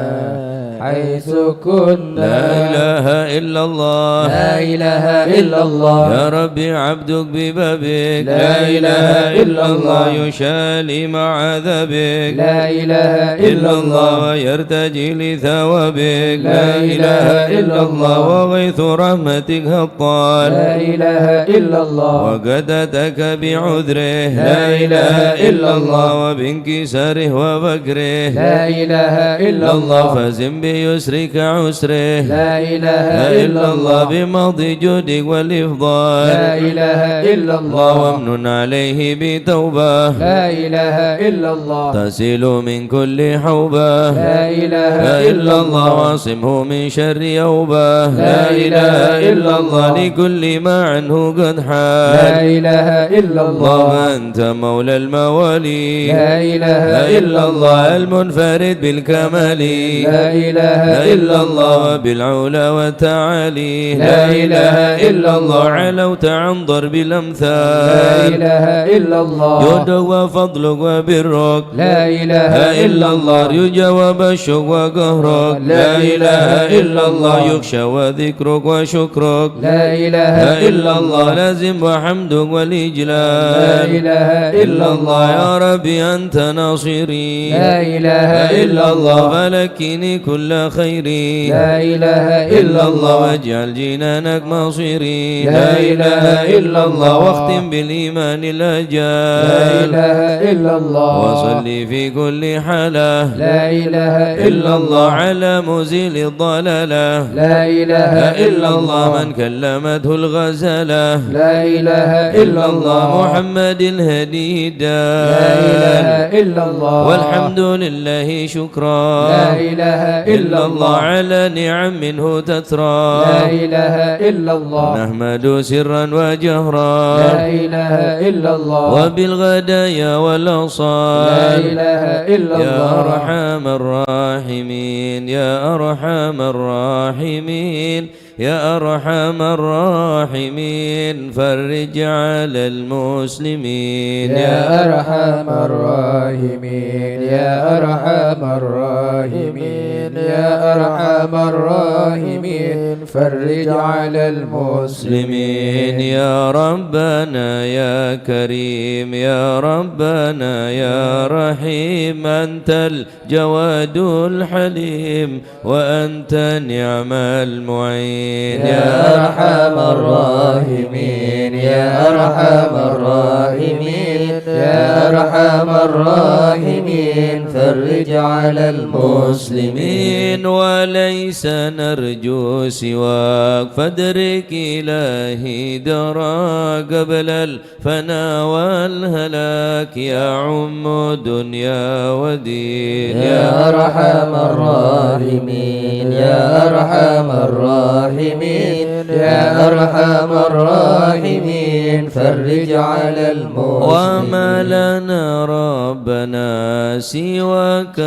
حيث كنا لا إله إلا الله لا إله إلا الله يا ربي عبدك ببابك لا إله إلا الله يشالي مع ذبك لا إله إلا الله ويرتجي لثوابك لا إله إلا الله وغيث رحمتك هطال لا إله إلا الله وقدتك بعذره لا إله إلا الله وبانكساره وفقره لا إله إلا الله فزم بيسرك عسره لا إله إلا الله بماضي جودك والإفضال لا إله إلا الله وامن عليه بتوبة لا إله إلا الله تسيل من كل حوبة لا إله إلا الله واصمه من شر يوبة لا إله إلا الله لكل ما عنه قد حال لا إله إلا الله أنت مولى الموالي لا إله إلا الله المنفرد بالكمال لا إله إلا الله بالعلا والتعالي لا إله إلا الله علوت عن ضرب لا الأمثال إله إلا الله جودك وفضلك وبرك لا إله إلا الله يرجى وبشك وقهرك لا إله إلا الله يخشى وذكرك وشكرك لا إله إلا الله لازم وحمدك لا والإجلال إله إلا الله يا ربي أنت ناصري لا إله إلا الله فلكني كل خيري لا إله إلا الله واجعل جنانك مصيري لا إله إلا الله واختم بالإيمان الأجال لا إله إلا الله وصلي في كل حالة لا إله إلا الله على مزيل الضلالة لا إله إلا الله من كلمته الغزالة لا إله إلا الله محمد الهدي لا إله إلا الله والحمد لله شكرا لا إله إلا الله على نعم منه تترى لا إله إلا الله نحمد سرا وجهرا لا إله إلا الله وبالغدايا والأصال لا إله إلا يا الله أرحم الراحمين يا أرحم الراحمين يا أرحم الراحمين فرج على المسلمين يا أرحم الراحمين يا أرحم الراحمين يا أرحم الراحمين فرج على المسلمين يا ربنا يا كريم يا ربنا يا رحيم أنت الجواد الحليم وأنت نعم المعين يا أرحم الراحمين يا أرحم الراحمين يا أرحم الراحمين فرج على المسلمين وليس نرجو سواك فادرك إلهي درا قبل الفنا والهلاك يا عم دنيا ودين يا أرحم الراحمين يا أرحم الراحمين يا أرحم الراحمين فرج على المسلمين وما لنا ربنا سواك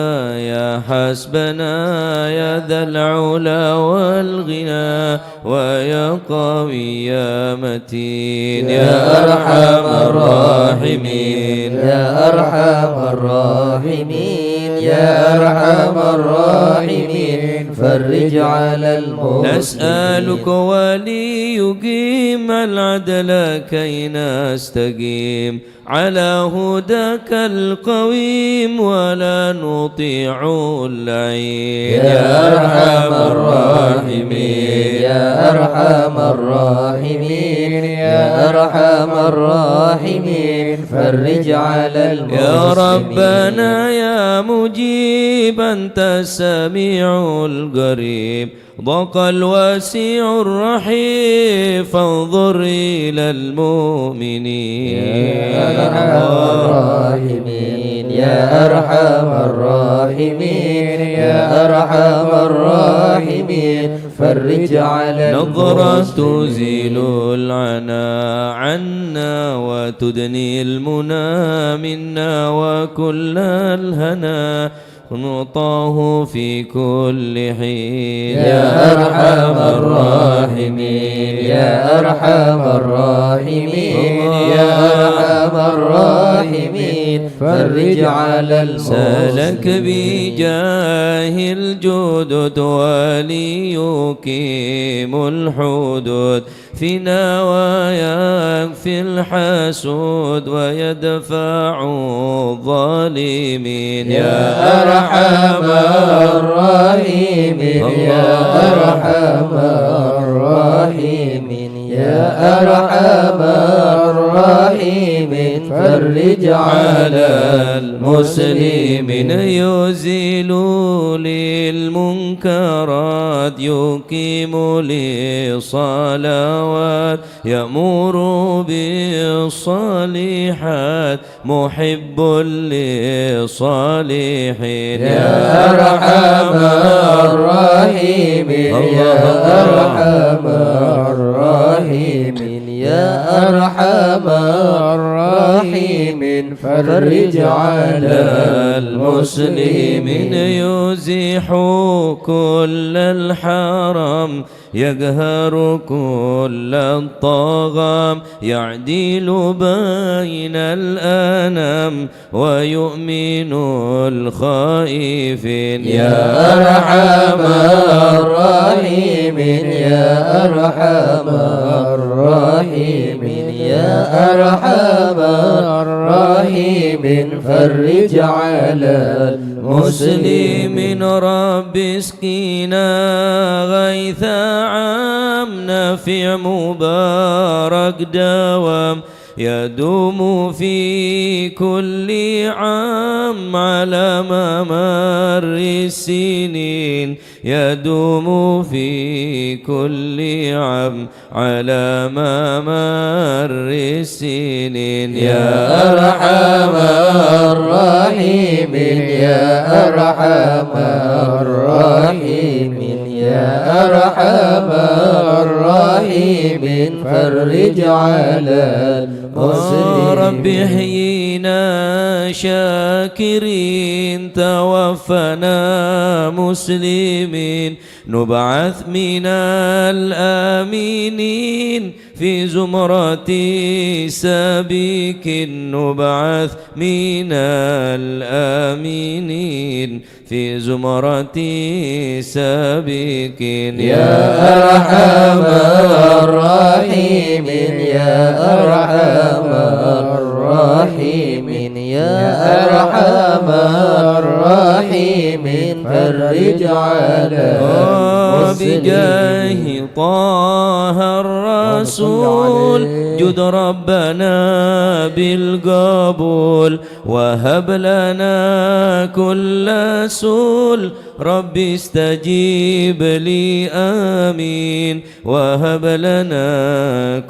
يا حسبنا يا ذا العلا والغنى ويا قوي يا متين يا أرحم الراحمين يا أرحم الراحمين يا أرحم الراحمين فرج على المسلمين نسألك ولي يقيم العدل كي نستقيم على هداك القويم ولا نطيع اللعين يا أرحم الراحمين يا أرحم الراحمين يا أرحم الراحمين فرج على المسلمين يا ربنا يا مجيب أنت السميع القريب ضاق الواسع الرحيم فانظر إلى المؤمنين يا أرحم الراحمين يا أرحم الراحمين يا أرحم الراحمين فرج على نظرة تزيل العنا عنا وتدني المنى منا وكل الهنا نعطاه في كل حين يا أرحم الراحمين يا أرحم الراحمين يا أرحم الراحمين فرج على المسلمين سالك بجاه الجدد وليقيم الحدود فينا ويكفي الحسود ويدفع الظالمين يا أرحم الراحمين يا أرحم الراحمين يا أرحم الراحمين فرج على المسلمين يزيل للمنكرات يقيم للصلوات يأمر بالصالحات محب للصالحين يا أرحم الراحمين يا أرحم الراحمين يا أرحم الراحمين فرج على المسلمين يزيح كل الحرام يقهر كل الطغام يعدل بين الأنام ويؤمن الخائفين يا أرحم الراحمين يا أرحم الراحمين يا أرحم الراحمين فرج على المسلمين رب اسقينا غيثا عام نافع مبارك دوام يدوم في كل عام على ممر السنين يدوم في كل عام على ممر السنين يا أرحم الراحمين يا أرحم الراحمين يا أرحم الراحمين فرج على المسلمين رب احيينا شاكرين توفنا مسلمين نبعث من الآمنين في زمرة سابق نبعث من الآمنين في زمرة سابق يا أرحم الراحمين يا أرحم الراحمين يا أرحم الراحمين فرج على بجاه طه الرسول جد ربنا بالقبول وهب لنا كل سول ربي استجيب لي آمين وهب لنا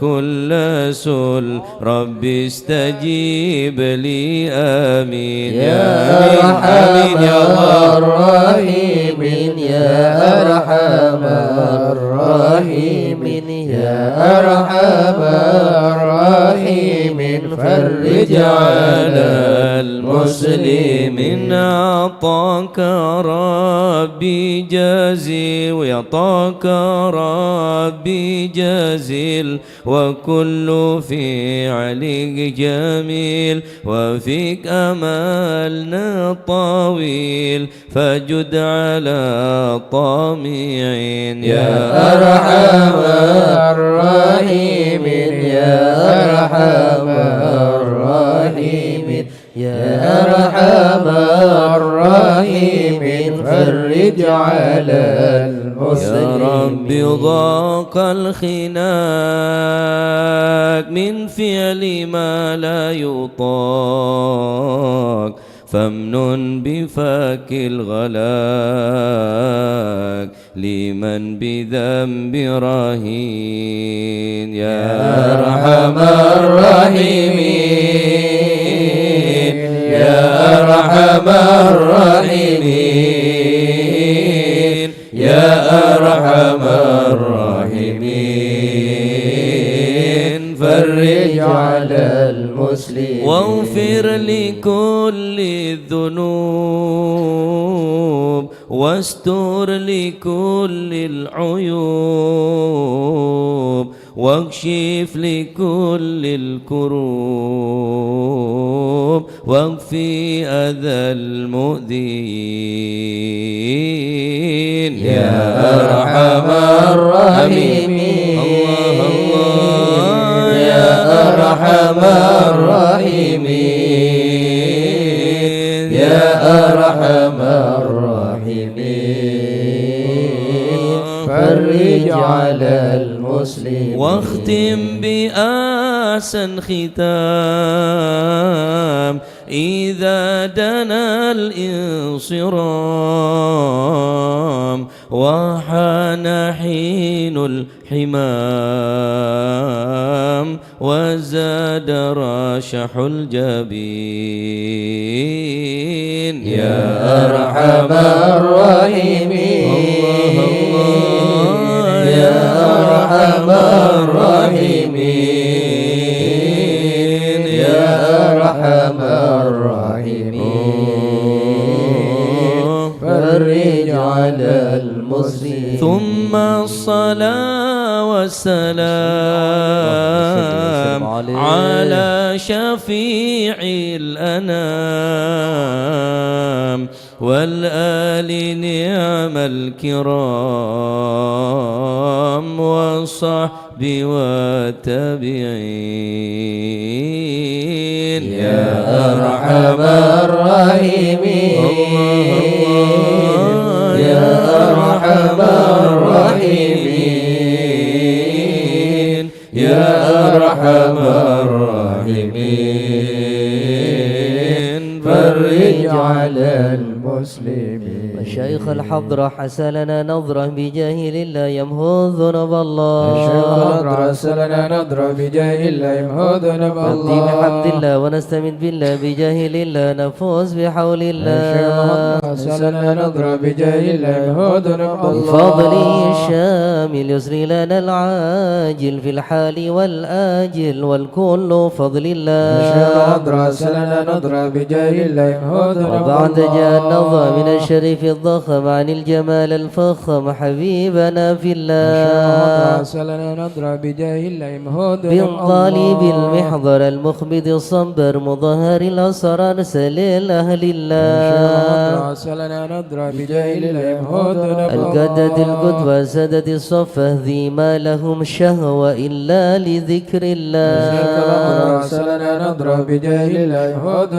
كل سول ربي استجيب لي آمين يا أرحم الراحمين يا أرحم الراحمين يا أرحم الراحمين فرج على المسلمين أعطاك ربي جزيل ويعطاك ربي جزيل وكل فعلك جميل وفيك أملنا طويل فجد على طامعين يا أرحم الراحمين يا أرحم الراحمين يا أرحم الراحمين فرج على المسلمين يا رب ضاق الخناق من فعل ما لا يطاق فامنن بفك الغلاق لمن بذنب رهين يا أرحم الراحمين يا أرحم الراحمين يا أرحم الراحمين فرج على المسلمين واغفر لكل الذنوب واستر لكل العيوب واكشف لكل الكروب واكفي أذى المؤذين يا أرحم الراحمين الله يا أرحم الراحمين يا أرحم الراحمين فرج على المسلمين واختم بأحسن ختام إذا دنا الانصرام وحان حين الحمام وزاد راشح الجبين يا أرحم الراحمين يا أرحم الراحمين يا أرحم الراحمين فرج على المسلمين ثم الصلاة والسلام على شفيع الأنام والآل نعم الكرام والصحب والتابعين يا أرحم الراحمين يا أرحم الراحمين يا أرحم الراحمين فرج على المسلمين وشيخ الحضرة حسلنا نظرة بجاه لله يمهو ذنوب الله الشيخ الحضرة حسلنا نظرة بجاه الله يمهو ذنوب نبدي الله بحمد الله ونستمد بالله بجاه لله نفوز بحول الشيخ الله الحضرة حسلنا نظرة بجاه الله يمهو ذنوب الله بفضله الشامل يسري لنا العاجل في الحال والآجل والكل فضل الشيخ الله الحضرة حسلنا نظرة بجاه الله يمهو ذنوب الله وبعد جاء النظر من الشريف الضخم عن الجمال الفخم حبيبنا في الله سلنا نضرب بجاه الله مهود بن طالب المحضر المخبد الصبر مظهر الأسرار سليل أهل الله سلنا نضرب بجاه الله مهود القدد القدوة سدد الصفة ذي ما لهم شهوة إلا لذكر الله سلنا نضرب بجاه الله مهود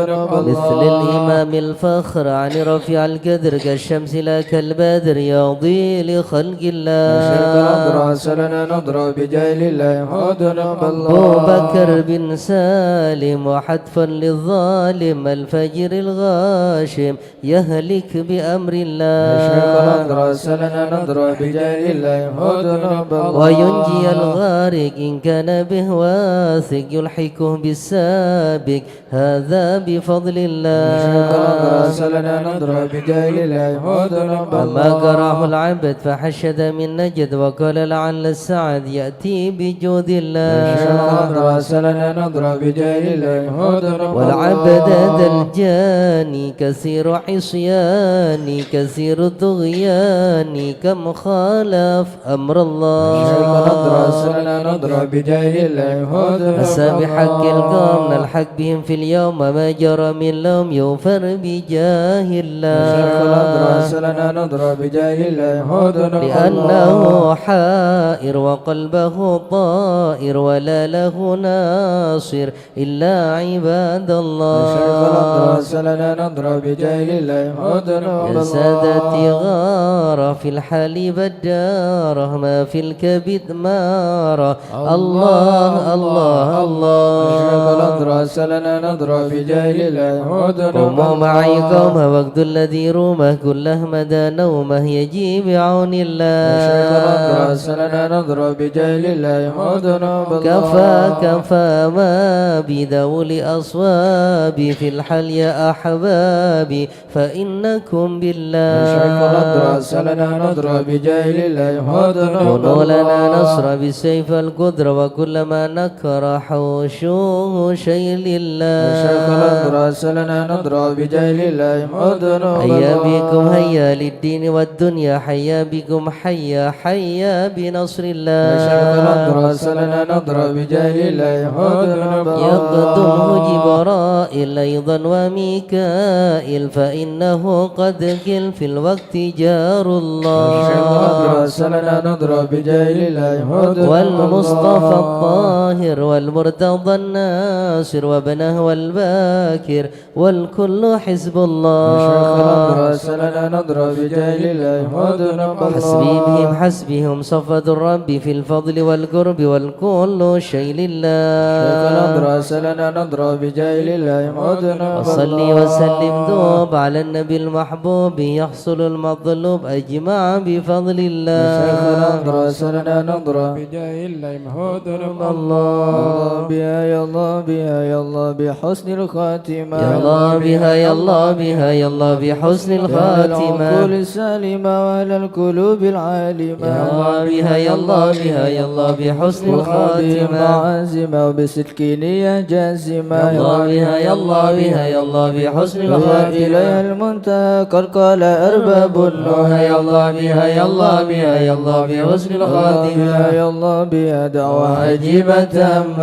مثل الإمام الفخر عن رفيع القدر كالشمس لا كالبدر يضي لخلق الله سلنا نضرب بجاه الله مهود أبو بكر بن سالم وحتفا للظالم الفجر الغاشم يهلك بأمر الله سلنا نضرب بجاه الله مهود وينجي الغارق إن كان به واثق يلحقه بالسابق هذا بفضل الله سلنا نضرب بجاه الله مهود أما قرأه العبد فحشد من نجد وقال لعل السعد يأتي بجود الله سلنا نضرب بجاه الله مهود والعبد ذا الجاني كثير عصياني كثير طغياني كم خالف أمر الله سلنا نضرب بجاه الله مهود أسى بحق القرن الحق بهم في اليوم ما جرى من لوم يغفر بجاه الله سلنا نضرب بجاه الله مهود لأنه حائر وقلبه طائر ولا له ناصر إلا عباد الله سلنا نضرب بجاه الله مهود يا سادتي غار في الحال بداره ما في الكبد مارة الله الله الله سلنا نضرب بجاه الله مهود قوموا معي قومه وقت الذي رومه كله مدى نومه يجي بعون الله سلنا نضرب بجاه الله مهود كفى ما بذول أصوابي في الحل يا أحبابي فإنكم بالله سلنا نضرب بجاه الله مهود كونوا لنا نصر بالسيف القدر وكل ما نكر حوشوه شيء لله سلنا نضرب بجاه الله مهود هيا بكم هيا للدين والدنيا حيا بكم حيا بنصر الله سلنا نضرب بجاه الله مهود يقدمه جبرائيل أيضا وميكائيل فإنه قد كل في الوقت جار الله سلنا نضرب بجاه الله مهود والمصطفى الطاهر والمرتضى الناصر وابنه والباكر والكل حزب الله سلنا نضرب بجاه الله مهود حسبي بهم حسبهم صفة الرب في الفضل والقرب والكل شيء لله سلنا نضرب بجاه الله مهود وصلي وسلم دوب على النبي المحبوب يحصل المطلوب أجمع بفضل الله سلنا نضرب بجاه الله مهود الله بها يا الله بها يا الله بحسن الخاتمة يا الله بها يا الله بها يا الله بحسن الخاتمة العقول السالمة وعلى القلوب العالمة يا الله بها يا الله بها يا الله بحسن الخاتمة عازمة وبصدق نية جازمة يا الله بها يا الله بها يا الله بحسن إليها الخاتمة المنتهى قد قال أرباب النهى يا الله بها يا الله بها يا الله بحسن الخاتمة يا الله بها دعوة عجيبة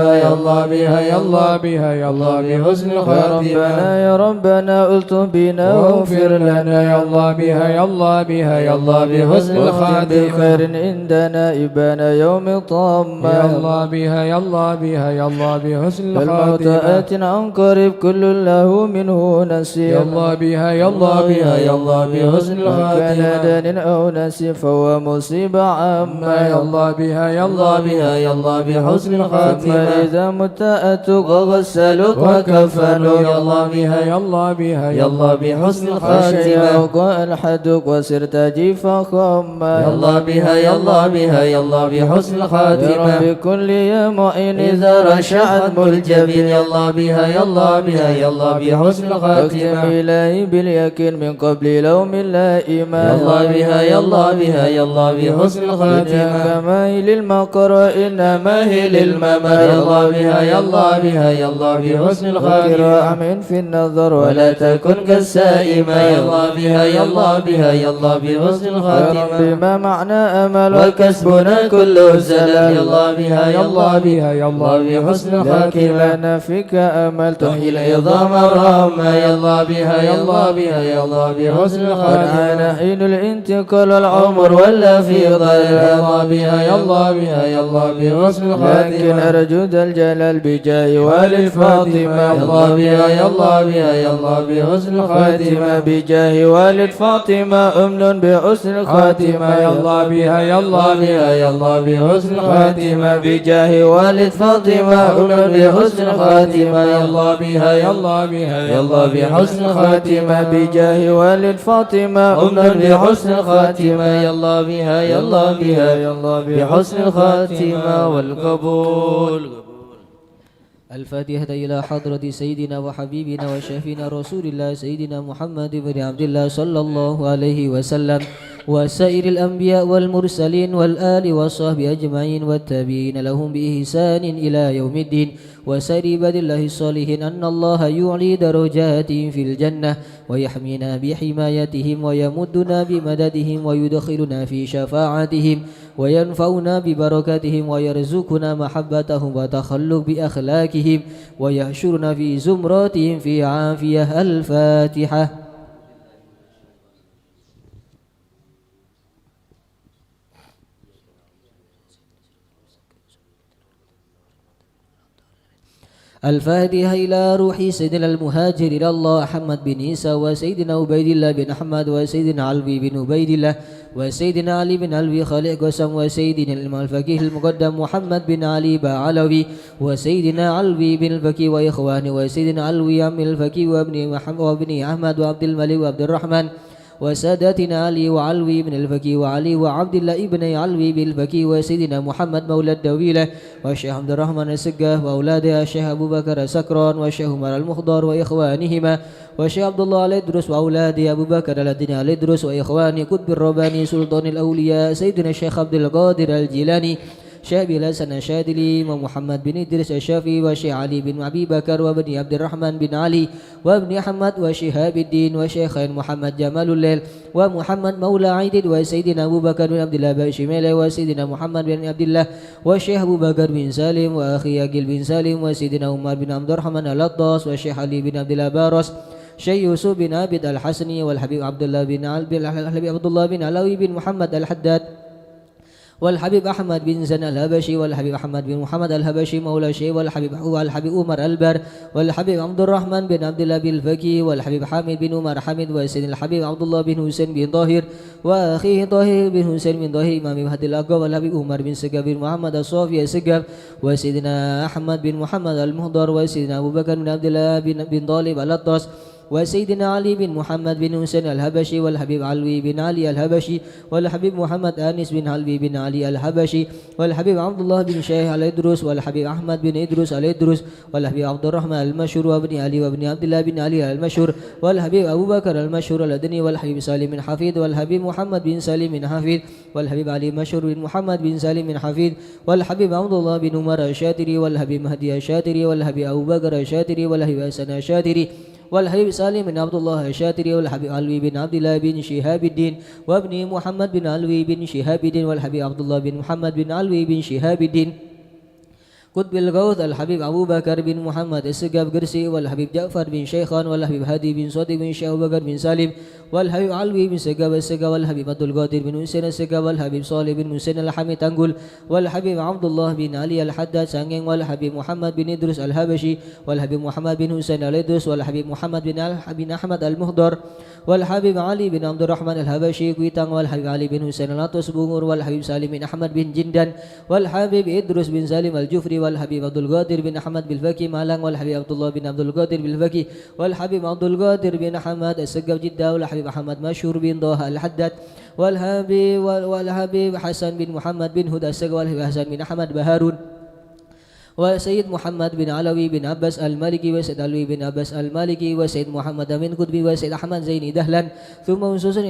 يا الله بها يا الله بها يا الله بحسن يا الخاتمة ربنا يا ربنا ألطف بنا واغفر لنا يا الله بها يا الله بها يا الله بحسن الخاتمة بخير عندنا إبانا يوم طامة يا الله بها يا الله بها يا الله بحسن الموت الخاتمة آت عن قريب كل له منه نسيم يا الله بها يا الله بها يا الله بحسن كان الخاتمة دان أو نسي فهو مصيبة عامة يا الله بها يا الله بها يا الله بحسن ثم الخاتمة إذا مت أتوك غسلوك وكفنوك يا الله بها يا الله بها يا الله بحسن الخاتمة وشيعوك ألحدوك وسرت جيفا خما يا الله بها يا الله بها يا الله بحسن يا الخاتمة رب كل يا معين إذا رشحت ملجبين يا الله بها يا الله بها يا الله بحسن اختم الخاتمة إلهي باليقين من قبل لوم اللائمة يا الله بها يا الله بها يا الله بحسن دنيا الخاتمة كما هي للمقر إنما هي للممات يا الله بها يا الله بها يا الله بحسن الخاتمة وكراء في النظر ولا تكن كالسائمة يا الله بها يا الله بها يا الله بحسن الخاتمة بما معنى أمل وكسبنا كله زلل يا الله بها يا الله بها يا الله بحسن لكن الخاتمة لنا فيك أمل تحيي العظام الرحمة يا الله بها يا الله بها يا الله بحسن قد الخاتمة عان حين الانتقال والعمر عمر ولا في ضلال يا الله بها يا الله بها يا الله بحسن لكن الخاتمة أرجو ذا الجلال بجاه والد فاطمة يا الله بها يا الله بها يا الله بحسن الخاتمة فاطمة بجاه والد فاطمة أمن بحسن الخاتمة يا الله بها يا الله الله بها يا الله بحسن الخاتمة بجاه والد فاطمة أمن بحسن الخاتمة يا الله بها يا الله الله بها يا الله بحسن الخاتمة بجاه والد فاطمة أمن بحسن الخاتمة يا الله بها يا الله بها يا الله بحسن الخاتمة والقبول الفاتحة إلى حضرة سيدنا وحبيبنا وشفينا رسول الله سيدنا محمد بن عبد الله صلى الله عليه وسلم وسائر الأنبياء والمرسلين والآل والصحب أجمعين والتابعين لهم بإحسان إلى يوم الدين وسائر عباد الله الصالحين أن الله يعلي درجاتهم في الجنة ويحمينا بحمايتهم ويمدنا بمددهم ويدخلنا في شفاعتهم وينفعنا ببركاتهم ويرزقنا محبتهم وتخلق بأخلاقهم ويحشرنا في زمراتهم في عافية. الفاتحة. الفاتحة إلى روح سيدنا المهاجر إلى الله أحمد بن عيسى وسيدنا عبيد الله بن أحمد وسيدنا علوي بن عبيد الله وسيدنا علي بن علوي خالق قسم وسيدنا الإمام الفقيه المقدم محمد بن علي بعلوي وسيدنا علوي بن الفقيه وإخوانه وسيدنا علوي عم الفقيه وابن أحمد وعبد الملك وعبد الرحمن وسادتنا علي وعلوي بن الفقيه وعلي وعبد الله ابن علوي بن الفقيه وسيدنا محمد مولى الدويلة والشيخ عبد الرحمن السقاف وأولادها الشيخ أبو بكر السكران والشيخ عمر المخضر وإخوانهما والشيخ عبد الله الإدرس وأولاده أبو بكر الدين الإدرس وإخوانه قطب الرباني سلطان الأولياء سيدنا الشيخ عبد القادر الجيلاني شيخ الحسن الشاذلي ومحمد بن إدريس الشافعي وشيخ علي بن أبي بكر وابن عبد الرحمن بن علي وابن أحمد وشهاب الدين وشيخين محمد جمال الليل ومحمد مولى عيد وسيدنا أبو بكر بن عبد الله بن وسيدنا محمد بن عبد الله والشيخ أبو بكر بن سالم وأخي أقيل بن سالم وسيدنا عمر بن عبد الرحمن الأطاس والشيخ علي بن عبد الله بارس شيخ يوسف بن عابد الحسني والحبيب عبد الله بن علوي بن محمد الحداد والحبيب أحمد بن زن الهبشي والحبيب أحمد بن محمد الهبشي مولى الشيخ والحبيب عمر البر والحبيب عبد الرحمن بن عبد الله بن الفقي والحبيب حامد بن عمر حامد وسيدنا الحبيب عبد الله بن حسين بن طاهر وأخيه طاهر بن حسين بن طاهر إمام مهدي الأقوى والحبيب عمر بن سقاف بن محمد الصافي السقاف وسيدنا أحمد بن محمد المهضر وسيدنا أبو بكر بن عبد الله بن طالب الأطاس وسيدنا علي بن محمد بن حسين الهبشي والحبيب علوي بن علي الهبشي والحبيب محمد آنس بن علوي بن علي الهبشي والحبيب عبد الله بن شيخ الإدرس والحبيب أحمد بن إدرس الإدرس والحبيب عبد الرحمن المشهور وابن علي وابن عبد الله بن علي المشهور والحبيب أبو بكر المشهور الأدني والحبيب سالم بن حفيظ والحبيب محمد بن سالم بن حفيظ والحبيب علي مشهور بن محمد بن سالم بن حفيظ والحبيب عبد الله بن عمر الشاتري والحبيب مهدي الشاتري والحبيب أبو بكر الشاتري والحبيب حسن الشاتري والحبيب سالم بن عبد الله الشاتري والحبيب علوي بن عبد الله بن شهاب الدين وابن محمد بن علوي بن شهاب الدين والحبيب عبد الله بن محمد بن علوي بن شهاب الدين قطب الغوث الحبيب أبو بكر بن محمد السقاف قرسي والحبيب جعفر بن شيخان والحبيب هادي بن صديق بن شيخ أبو بكر بن سالم والحبيب علوي بن سقاف السقاف والحبيب عبد القادر بن حسين السقاف والحبيب صالح بن حسين الحميد تنقل والحبيب عبد الله بن علي الحداد سانجين والحبيب محمد بن إدريس الهبشي والحبيب محمد بن حسين الإدريس والحبيب محمد بن أحمد المهدر والحبيب علي بن عبد الرحمن الهبشي كويتان والحبيب علي بن حسين الأطوس بونغور والحبيب سالم بن أحمد بن جندن والحبيب إدريس بن سالم الجفري والحبيب عبد القادر بن أحمد بالفكي مالان والحبيب عبد الله بن عبد القادر بالفكي والحبيب عبد القادر بن أحمد السقاف جدة والحبيب أحمد مشهور بن ضوها الحداد والحبيب حسن بن محمد بن هدى السقاف والحبيب حسن بن أحمد بهارون وسيد محمد بن علوي بن عباس المالكي وسيد علوي بن عباس المالكي وسيد محمد بن قطبي وسيد أحمد زيني دهلا ثم خصوصا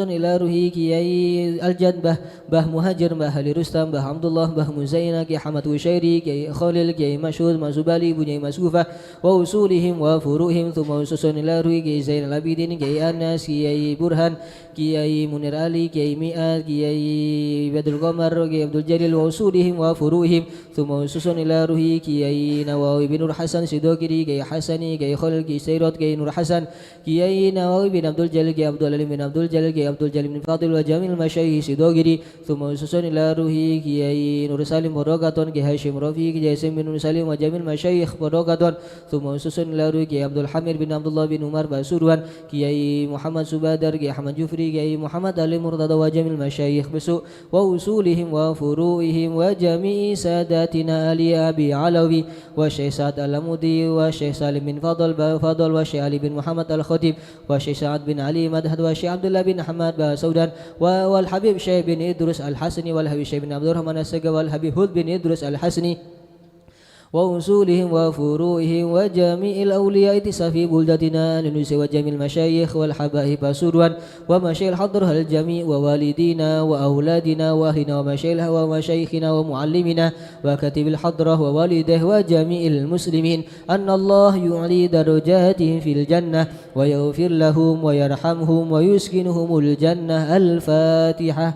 إلى روحي كياي الجد به مهاجر به علي رستم به عبد الله به مزينة كي حمد وشيري كي خالد كي مشهود مزبالي بني مسوفة وأصولهم وفروعهم ثم خصوصا إلى روحي كي زين العابدين كي أنس كي برهان كي منير علي كي مئات كي بدر القمر كي عبد الجليل وأصولهم وفروعهم ثم خصوصا إلى روحي كي نواوي بن نور حسن سيدوكري كي حسني كي خالد كي سيرot كي نور حسن كي نواوي بن عبد الجليل كي عبد العليم بن عبد الجليل كي عبد الجليل بن فاضل وجميع المشايخ سيدوكري ثم خصوصا إلى روحي كي نور سالم بروكاتون كي هاشم رفيق كي جاسم بن نور سالم وجميع المشايخ بروكاتون ثم خصوصا إلى روحي كي عبد الحميد بن عبد الله بن عمر بسروان كي محمد سبادر كي أحمد جفري كي محمد علي مرتضى وجميع المشايخ بسوء وأصولهم وفروعهم وجميع ساداتنا علي أبي علوي والشيخ سعد الأمودي والشيخ سالم بن فضل والشيخ علي بن محمد الخطيب والشيخ سعد بن علي مدحت والشيخ عبد الله بن حماد بسودان والحبيب شيخ بن إدريس الحسني والحبيب شيخ بن عبد الرحمن السقا والحبيب هود بن إدريس الحسني وأصولهم وفروعهم وجميع الأولياء في بلدتنا لنوس وجميع المشايخ والحبائب سروا ومشايخ حضرها الجميع ووالدينا وأولادنا وأهلنا ومشايخنا ومعلمنا وكاتب الحضرة ووالده وجميع المسلمين أن الله يعلي درجاتهم في الجنة ويغفر لهم ويرحمهم ويسكنهم الجنة. الفاتحة.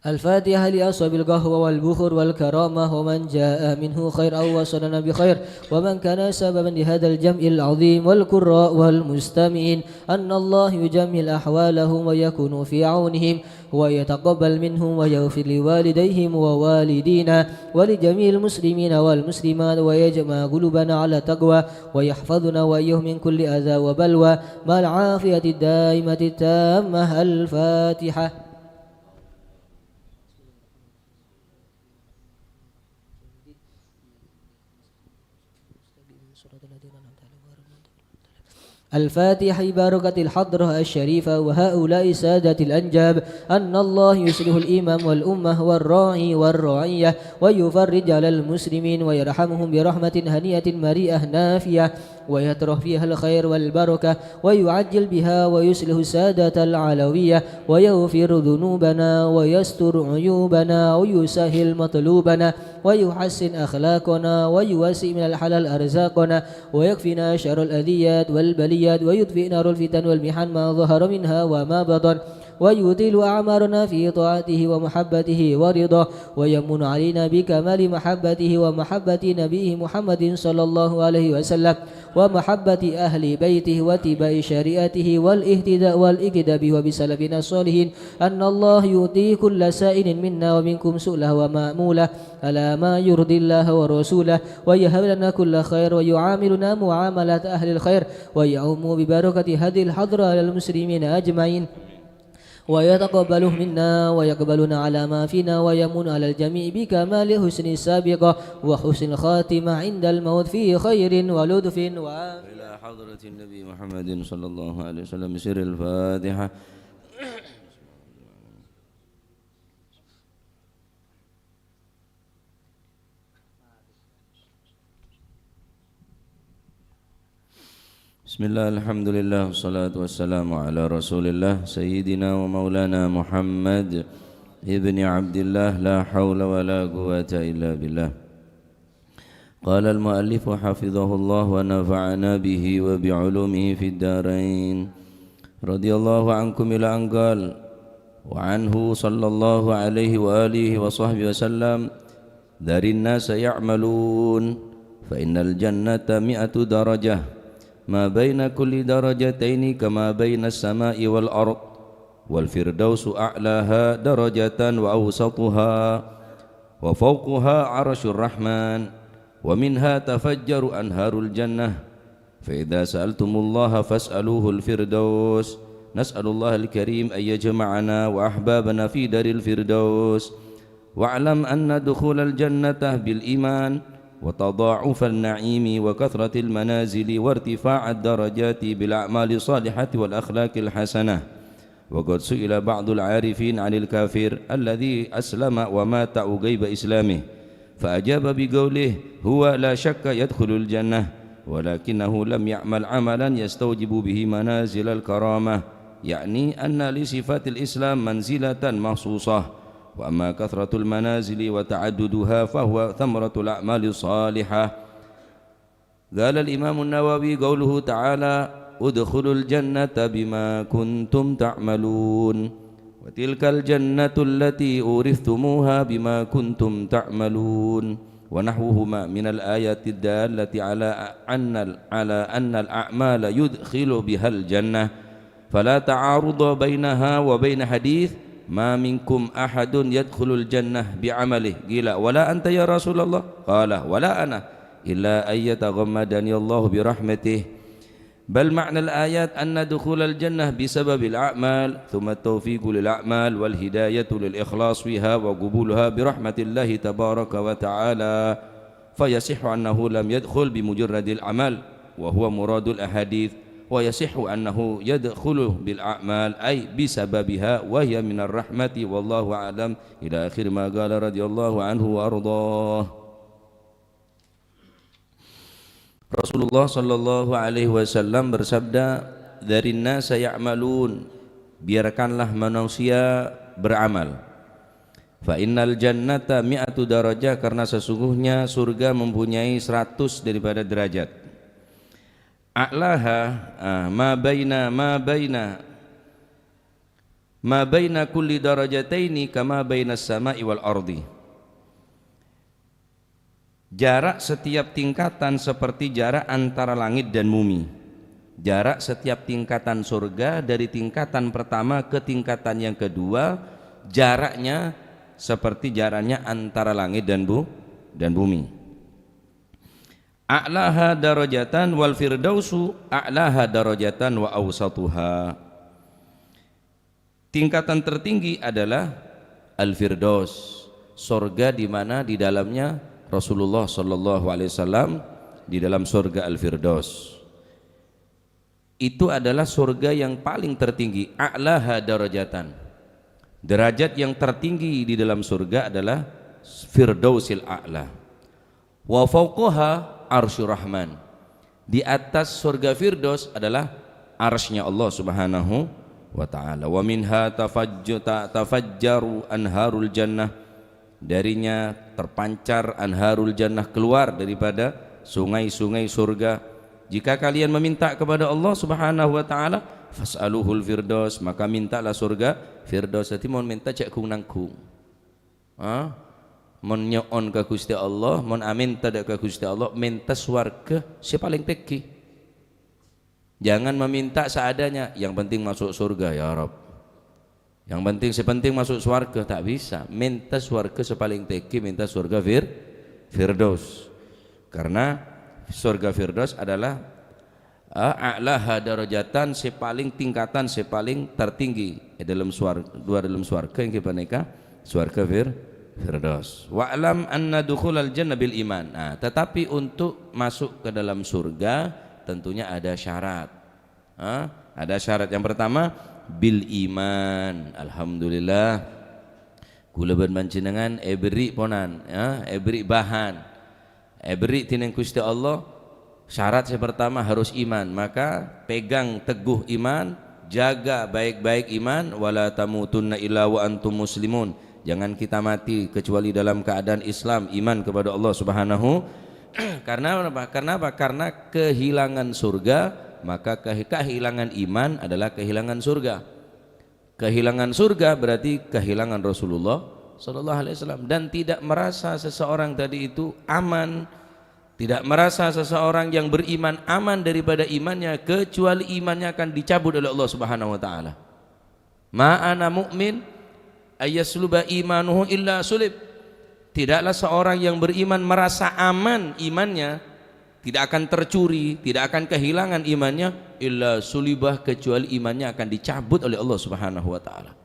الفاتحة لأصحاب القهوة والبخور والكرامة ومن جاء منه خير أو وصلنا بخير ومن كان سببا لهذا الجمع العظيم والقراء والمستمعين أن الله يجمل أحوالهم ويكون في عونهم ويتقبل منهم ويغفر لوالديهم ووالدينا ولجميع المسلمين والمسلمات ويجمع قلوبنا على تقوى ويحفظنا وإياه من كل أذى وبلوى مع العافية الدائمة التامة. الفاتحة. الفاتحة ببركة الحضرة الشريفة وهؤلاء سادة الأنجاب أن الله يصلح الإمام والأمة والراعي والرعية ويفرج على المسلمين ويرحمهم برحمة هنيئة مريئة نافية ويترك فيها الخير والبركة ويعجل بها ويصلح سادة العلوية ويغفر ذنوبنا ويستر عيوبنا ويسهل مطلوبنا ويحسن أخلاقنا ويوسع من الحلال أرزاقنا ويكفينا شر الأذيات والبليات ويطفئ نار الفتن والمحن ما ظهر منها وما بطن ويطيل أعمارنا في طاعته ومحبته ورضاه ويمن علينا بكمال محبته ومحبة نبيه محمد صلى الله عليه وسلم ومحبة أهل بيته واتباع شريعته والاهتداء والإقتداء به وبسلفنا الصالحين أن الله يؤتي كل سائل منا ومنكم سؤله ومأموله على ما يرضي الله ورسوله ويهب لنا كل خير ويعاملنا معاملة أهل الخير ويعم ببركة هذه الحضرة على المسلمين أجمعين ويتقبله منا ويقبلنا على ما فينا ويمن على الجميع بكمال حسن السابقة وحسن الخاتمة عند الموت في خير ولطف إلى حضرة النبي محمد صلى الله عليه وسلم بسر الفاتحة. بسم الله الحمد لله والصلاة والسلام على رسول الله سيدنا ومولانا محمد ابن عبد الله لا حول ولا قوة إلا بالله. قال المؤلف حفظه الله ونفعنا به وبعلومه في الدارين. رضي الله عنكم إلى أن قال وعنه صلى الله عليه وآله وصحبه وسلم ذر الناس يعملون فإن الجنة 100 درجة ما بين كل درجتين كما بين السماء والأرض والفردوس أعلاها درجة وأوسطها وفوقها عرش الرحمن ومنها تفجر أنهار الجنة فإذا سألتم الله فاسألوه الفردوس. نسأل الله الكريم أن يجمعنا وأحبابنا في دار الفردوس. واعلم أن دخول الجنة بالإيمان وتضاعف النعيم وكثرة المنازل وارتفاع الدرجات بالأعمال الصالحة والأخلاق الحسنة. وقد سئل بعض العارفين عن الكافر الذي أسلم ومات غيب إسلامه فأجاب بقوله هو لا شك يدخل الجنة ولكنه لم يعمل عملا يستوجب به منازل الكرامة، يعني أن لصفات الإسلام منزلة مخصوصة، وأما كثرة المنازل وتعددها فهو ثمرة الأعمال الصالحة. قال الإمام النووي قوله تعالى ادخلوا الجنة بما كنتم تعملون وتلك الجنة التي أورثتموها بما كنتم تعملون ونحوهما من الآيات الدالة على أن الأعمال يدخل بها الجنة، فلا تعارض بينها وبين حديث ما منكم أحد يدخل الجنة بعمله قيل ولا أنت يا رسول الله قال ولا أنا إلا أن يتغمدني الله برحمته، بل معنى الآيات أن دخول الجنة بسبب الأعمال ثم التوفيق للأعمال والهداية للإخلاص فيها وقبولها برحمة الله تبارك وتعالى، فيصح أنه لم يدخل بمجرد الأعمال وهو مراد الأحاديث، ويصح أنه يدخل بالأعمال أي بسببها وهي من الرحمة والله أعلم إلى آخر ما قال رضي الله عنه وأرضاه. Rasulullah sallallahu alaihi wasallam bersabda, "Dari nasa ya'malun," biarkanlah manusia beramal. Fa innal jannata mi'atu darajah, karena sesungguhnya surga mempunyai 100 daripada derajat. A'laha ma baina kulli darajataini kama baina as-sama'i wal ardi. Jarak setiap tingkatan seperti jarak antara langit dan bumi. Jarak setiap tingkatan surga dari tingkatan pertama ke tingkatan yang kedua, jaraknya seperti jaraknya antara langit dan bumi. A'laha darajatan wal firdausu a'laha darajatan wa awsatuha. Tingkatan tertinggi adalah al-firdaus, surga di mana di dalamnya Rasulullah sallallahu alaihi wasallam di dalam surga Al-Firdaus. Itu adalah surga yang paling tertinggi, a'laha darajatan. Derajat yang tertinggi di dalam surga adalah Firdausil A'la. Wa fawqaha arsyur rahman. Di atas surga Firdaus adalah arsy-Nya Allah Subhanahu wa taala. Wa minha tafajjaru anharul jannah. Darinya terpancar anharul jannah, keluar daripada sungai-sungai surga. Jika kalian meminta kepada Allah Subhanahu wa taala, fas'aluhul firdaus, maka mintalah surga firdaus. Jadi mau minta cek kung nangkung. Mon nyoon ke Gusti Allah, mon amin tada ke Gusti Allah, minta swarga si paling teki. Jangan meminta seadanya, yang penting masuk surga ya Rabb. Yang penting sepenting masuk surga, tak bisa. Minta surga sepaling tinggi, minta surga firdaus. Karena surga firdaus adalah a'laha darajatan, sepaling tingkatan, sepaling tertinggi dalam surga yang kita nikah, surga firdaus. Wa'lam anna dukhulal jannah bil iman. Nah, tetapi untuk masuk ke dalam surga tentunya ada syarat. Ada syarat. Yang pertama bil iman. Alhamdulillah kula ben panjenengan beri ponan beri bahan beri tineng Gusti Allah. Syarat yang pertama harus iman, maka pegang teguh iman, jaga baik-baik iman. Wala tamutunna illa wa antum muslimun. Jangan kita mati kecuali dalam keadaan Islam, iman kepada Allah Subhanahu. Karena apa? Karena kehilangan surga, maka kehilangan iman adalah kehilangan surga. Kehilangan surga berarti kehilangan Rasulullah sallallahu alaihi wasallam. Dan tidak merasa seseorang tadi itu aman, tidak merasa seseorang yang beriman aman daripada imannya, kecuali imannya akan dicabut oleh Allah Subhanahu wa taala. Ma ana mu'min ayasluba imanuhu illa sulib. Tidaklah seorang yang beriman merasa aman imannya, tidak akan tercuri, tidak akan kehilangan imannya, illa sulibah, kecuali imannya akan dicabut oleh Allah Subhanahu wa taala.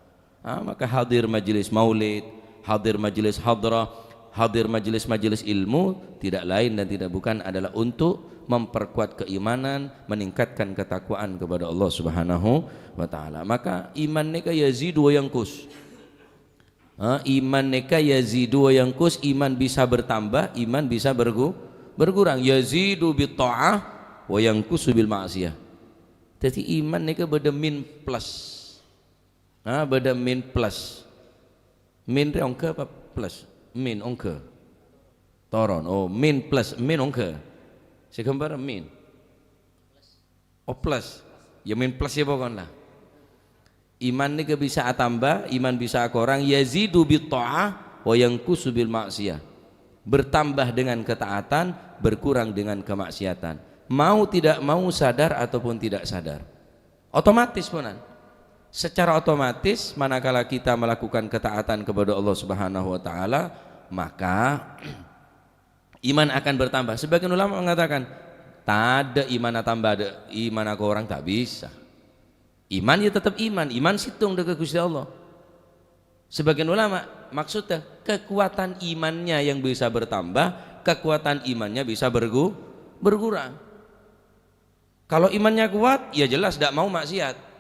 Maka hadir majelis maulid, hadir majelis hadrah, hadir majelis-majelis ilmu tidak lain dan tidak bukan adalah untuk memperkuat keimanan, meningkatkan ketakwaan kepada Allah Subhanahu wa taala. Maka iman neka yazidu wa yanqus. Iman neka yazidu wa yanqus, iman bisa bertambah, iman bisa berkurang. Yazidu bit ta'ah wa yanqusu bil ma'siyah. Jadi iman neka beda min plus. Beda min plus. Min re ongke apa plus? Min ongke. Toron. Oh, min plus, min ongke. Segambar min. Oh plus. Ya min plus ya pokoknya. Iman ni bisa tambah, iman bisa kurang. Yazidu bit ta'ah wa yanqusu bil ma'siyah. Bertambah dengan ketaatan, berkurang dengan kemaksiatan. Mau tidak mau, sadar ataupun tidak sadar. Otomatis punan. Secara otomatis manakala kita melakukan ketaatan kepada Allah Subhanahu wa taala, maka iman akan bertambah. Sebagian ulama mengatakan, tak ada iman tambah, ada iman aku orang tak bisa. Iman ya tetap iman situng dekat Gusti Allah. Sebagian ulama maksudnya kekuatan imannya yang bisa bertambah, kekuatan imannya bisa berkurang. Kalau imannya kuat, ya jelas tidak mau maksiat.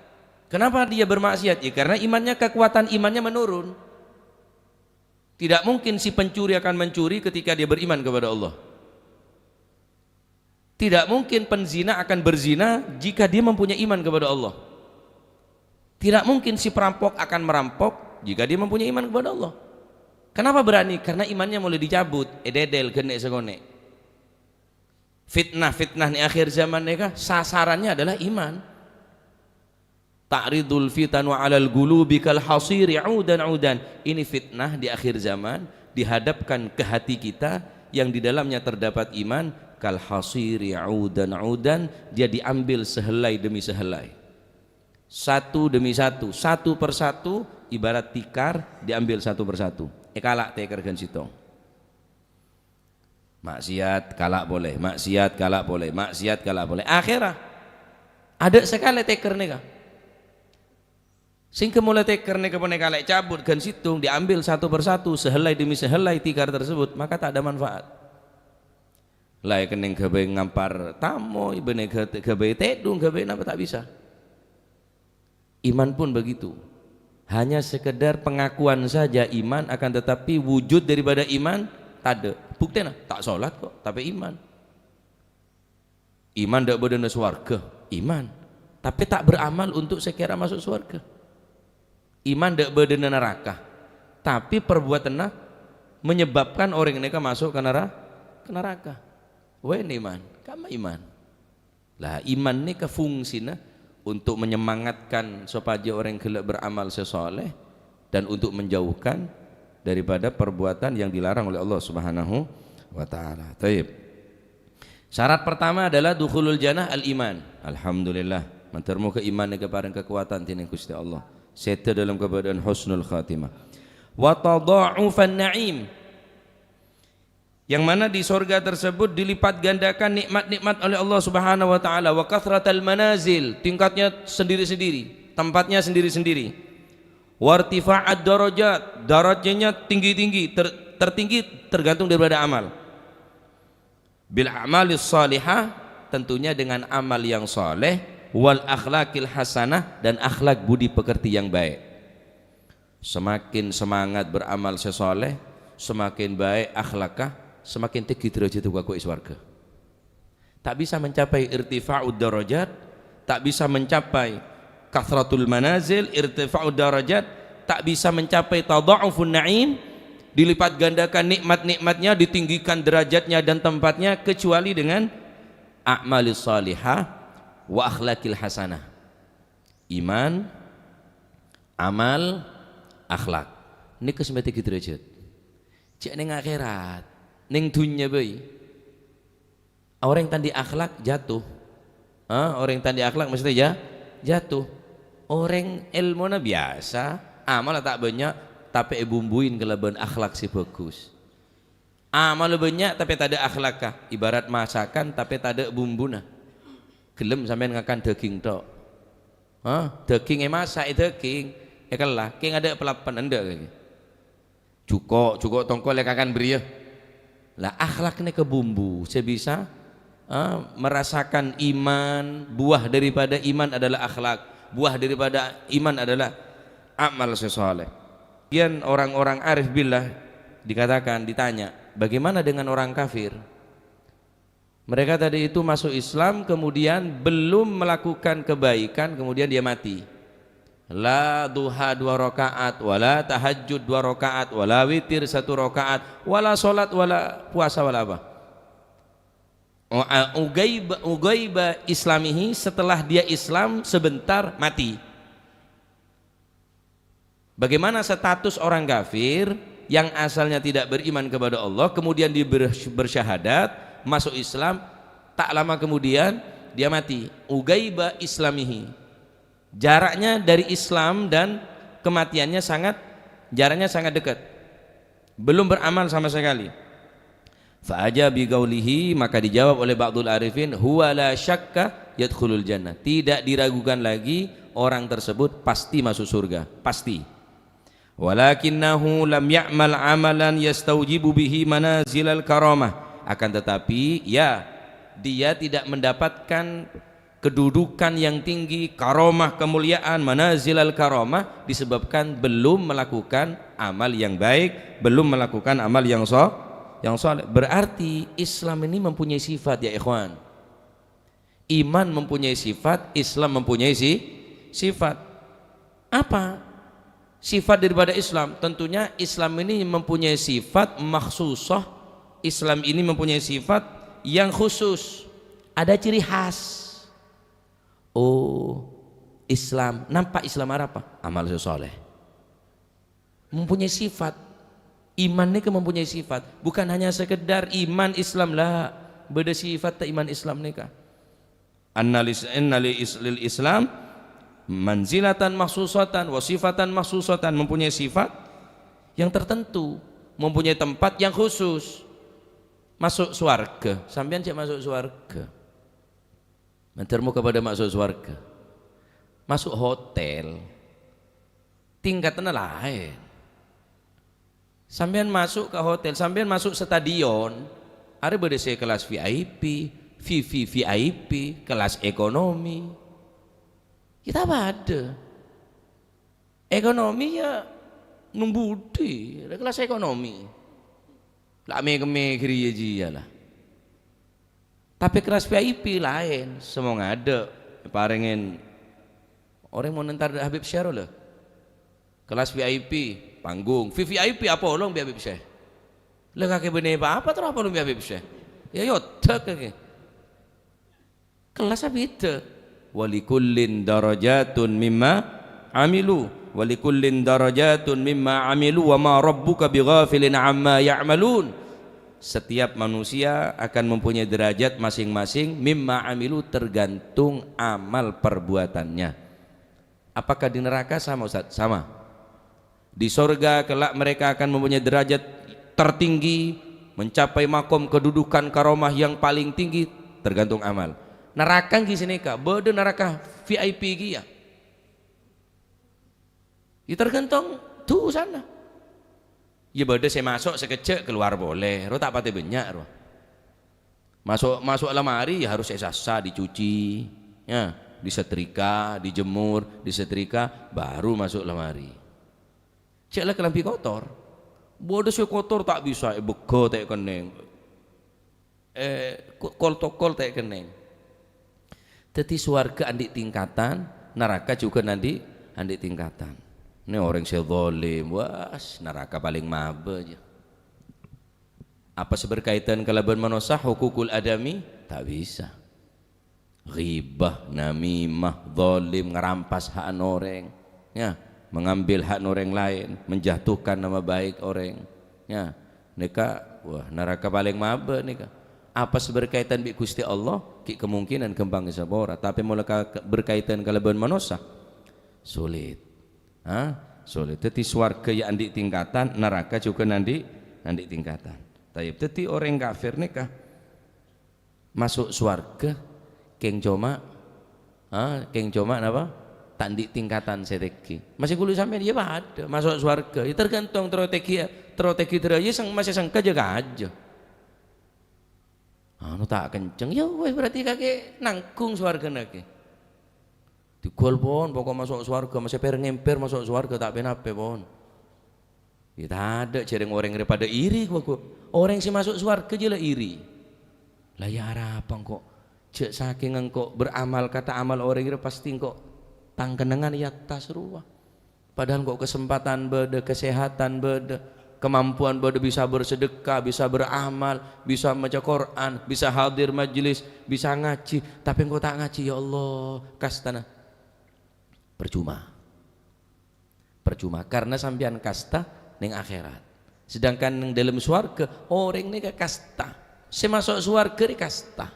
Kenapa dia bermaksiat? Ya karena imannya, kekuatan imannya menurun. Tidak mungkin si pencuri akan mencuri ketika dia beriman kepada Allah. Tidak mungkin penzina akan berzina jika dia mempunyai iman kepada Allah. Tidak mungkin si perampok akan merampok jika dia mempunyai iman kepada Allah. Kenapa berani? Karena imannya mulai dicabut. Ededel genek segone. Fitnah-fitnah di akhir zaman mereka sasarannya adalah iman. Ta'ridul fitanu 'alal qulubi kal hasiri 'udan. Ini fitnah di akhir zaman dihadapkan ke hati kita yang di dalamnya terdapat iman, kal hasiri 'udan. Dia diambil sehelai demi sehelai. Satu demi satu, satu persatu, ibarat tikar diambil satu persatu. Kalak teker gen sitong. Maksiat kalak boleh, maksiat kalak boleh, maksiat kalak boleh. Akhirah ada sekali teker neka. Singke mulai teker neka pun kalak cabut gen situng diambil satu persatu, sehelai demi sehelai tikar tersebut, maka tak ada manfaat. Lai kening gawe ngampar tamu, ibene gawe tedung, gawe apa tak bisa. Iman pun begitu. Hanya sekedar pengakuan saja iman, akan tetapi wujud daripada iman tak ada. Bukti tak sholat kok, tapi iman. Iman tak berdana swarga, iman. Tapi tak beramal untuk sekira masuk swarga. Iman tak berdana neraka, tapi perbuatan menyebabkan orang mereka masuk ke neraka. Wen iman, kama iman. Lah iman ni kefungsina untuk menyemangatkan supaya orang gelap beramal sesoleh dan untuk menjauhkan daripada perbuatan yang dilarang oleh Allah Subhanahu wa taala. Taib. Syarat pertama adalah dukhulul jannah al-iman. Alhamdulillah, mantarmu keimanan kepareng kekuatan tini Gusti Allah. Seta dalam keadaan husnul khatimah. Wa tadha'ufan na'im. Yang mana di surga tersebut dilipat gandakan nikmat-nikmat oleh Allah Subhanahu wa taala, wa kathratal manazil, tingkatnya sendiri-sendiri, tempatnya sendiri-sendiri. Wartifa'ad darajat, darajatnya tinggi-tinggi, tertinggi tergantung daripada amal. Bil a'malis salihah, tentunya dengan amal yang saleh, wal akhlaqil hasanah, dan akhlak budi pekerti yang baik. Semakin semangat beramal sesoleh, semakin baik akhlakah, semakin tinggi derajat kau iswarga. Tak bisa mencapai irtifa'ud darajat, tak bisa mencapai kathratul manazil, irtifa'ud darajat, tak bisa mencapai tadha'ufun na'im, dilipat gandakan nikmat-nikmatnya, ditinggikan derajatnya dan tempatnya, kecuali dengan a'malis salihah wa akhlaqil hasanah. Iman, amal, akhlak. Ini kesempat tinggi derajat. Cek ning akhirat, ning dunya bae. Orang yang tadi akhlak jatuh. Orang yang tadi akhlak maksudnya ya jatuh. Orang ilmunya biasa, amal tak banyak, tapi bumbuin kelebihan akhlak si bagus. Amal banyak tapi tak ada akhlakah, ibarat masakan tapi tak ada bumbuna. Gelem sampean ngakan daging tok. Daging masak daging, kalah, king ada pelapan anda. Cukup tongkol yang akan beri ya. Lah akhlaknya ke bumbu, sebisa merasakan iman, buah daripada iman adalah akhlak, buah daripada iman adalah amal sesoleh. Kemudian orang-orang arif billah dikatakan, ditanya, bagaimana dengan orang kafir? Mereka tadi itu masuk Islam kemudian belum melakukan kebaikan kemudian dia mati. La duha 2 rakaat, wala tahajud 2 rakaat, wala witir 1 rakaat, wala solat, wala puasa, wala apa. Ugaiba islamihi, setelah dia Islam sebentar mati. Bagaimana status orang kafir yang asalnya tidak beriman kepada Allah kemudian dia bersyahadat masuk Islam, tak lama kemudian dia mati. Ugaiba islamihi, jaraknya dari Islam dan kematiannya jaraknya sangat dekat, belum beramal sama sekali. Fa'aja bi qaulihi, maka dijawab oleh ba'dul arifin, huwa la syakka yadkhulul jannah, tidak diragukan lagi orang tersebut pasti masuk surga, pasti. Walakinnahu lam ya'mal amalan yastaujibu bihi manazilal karamah, akan tetapi ya dia tidak mendapatkan kedudukan yang tinggi, karomah, kemuliaan, manazilal karamah, disebabkan belum melakukan amal yang baik, belum melakukan amal yang soleh. Berarti Islam ini mempunyai sifat ya ikhwan. Iman mempunyai sifat, Islam mempunyai sifat. Apa sifat daripada Islam? Tentunya Islam ini mempunyai sifat makhsusah. Islam ini mempunyai sifat yang khusus, ada ciri khas. Oh, Islam, nampak Islam apa? Amal soleh. Mempunyai sifat. Iman ini mempunyai sifat, bukan hanya sekedar iman Islam lah, beda sifat tak iman Islam nikah. Annali Islam manzilatan maksusatan wasifatan maksusatan, mempunyai sifat yang tertentu, mempunyai tempat yang khusus. Masuk surga, sampean cek masuk surga, mentermu kepada masuk surga. Masuk hotel tingkatnya lain. Sampean masuk ke hotel, sampean masuk stadion, ada beda kelas VIP, VIP, kelas ekonomi. Kita ada ekonomi ya numbudi, ada kelas ekonomi. Lah me kiri aja lah. Tapi kelas VIP lain, semua ngada, parengin orang mau nentar Habib Syarul lah. Kelas VIP panggung, VIP apa long Habib Syekh. Lah kakek bener apa terus apa long Habib Syekh? Ya yotek kakek. Kelasnya beda. Walikullin darajatun mimma amilu, walikullin darajatun mimma amilu wa ma rabbuka bighafilin amma ya'malun. Setiap manusia akan mempunyai derajat masing-masing, mimma amilu, tergantung amal perbuatannya. Apakah di neraka sama Ustaz? Sama. Di surga kelak mereka akan mempunyai derajat tertinggi, mencapai makom kedudukan karomah yang paling tinggi, tergantung amal. Neraka di sini kah? Beda neraka VIP ya. Ya tergantung tuh sana. Ya beda saya masuk sekecek keluar boleh. Ro tak pati banyak ro. Masuk lemari ya harus sasa dicuci, ya, disetrika, dijemur, disetrika, baru masuk lemari. Ceklah kelambi kotor. Bodoh sih kotor tak bisa bego tak keneng. Kol tak keneng. Teti swarga andik tingkatan, neraka juga nanti andik tingkatan. Ini orang sezolim, was neraka paling maba aja. Apa seberkaitan kalaban manusia hukukul adami? Tak bisa. Ghibah, namimah, zalim, ngerampas hak orang, ya, mengambil hak orang lain, menjatuhkan nama baik orang, ya, nika, wah neraka paling maba nika. Apa seberkaitan bi Gusti Allah? Ki kemungkinan kembang sabora, tapi mulai berkaitan kalaban manusia sulit. Sulit. Teti swarga ya andik tingkatan, neraka juga nanti tingkatan. Tapi teti orang kafir nikah masuk swarga keng coma apa? tandik tingkatan seteki. Masih kulo sampean ya ada masuk surga. Ya tergantung strategi ya masih sangka jaga aja. Anu tak kenceng ya wes berarti kakek nangkung surga nake. Digol pon pokok masuk surga masih per masuk surga tak penape pon. Ya ada cereng orang daripada iri kok. Orang sih masuk surga je lah iri. Lah ya harapan kok cek saking engkau beramal kata amal orang itu pasti engkau tangkenangan ya tas ruah. Padahal kok kesempatan beda, kesehatan beda, kemampuan beda bisa bersedekah, bisa beramal, bisa baca Quran, bisa hadir majelis, bisa ngaji. Tapi engkau tak ngaji ya Allah kastana. Percuma karena sampean kasta ning akhirat. Sedangkan ning dalam swarga orang ini ke kasta. Semasuk swarga di kasta.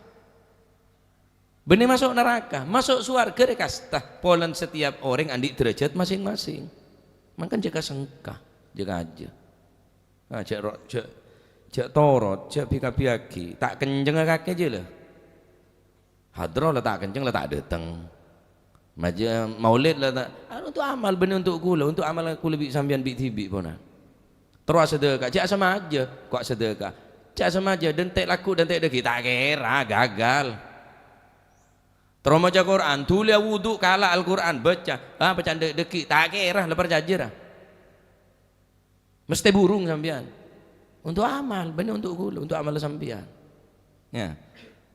Benih masuk neraka, masuk surga di kasta. Polan setiap orang andi derajat masing-masing. Makan jaga sengkah, jaga aja. Nah, cek torot, cek pika-piaki, tak kenceng kaki aja lah. Hadroh lah tak kenceng lah tak datang. Maja maulid lah tak. Untuk amal benih untuk kula, untuk amal kula bi sambian bi tibi ponan. Terus sedekah, cek sama aja, kok sedekah. Cek sama aja dan tek laku dan tek deki tak kira gagal. Terus baca Quran, tulis wudu kala Al-Quran baca, baca deki tak kira lepas jajar. Mesti burung sampean. Untuk amal, benar untuk gula, untuk amal sampean. Ya,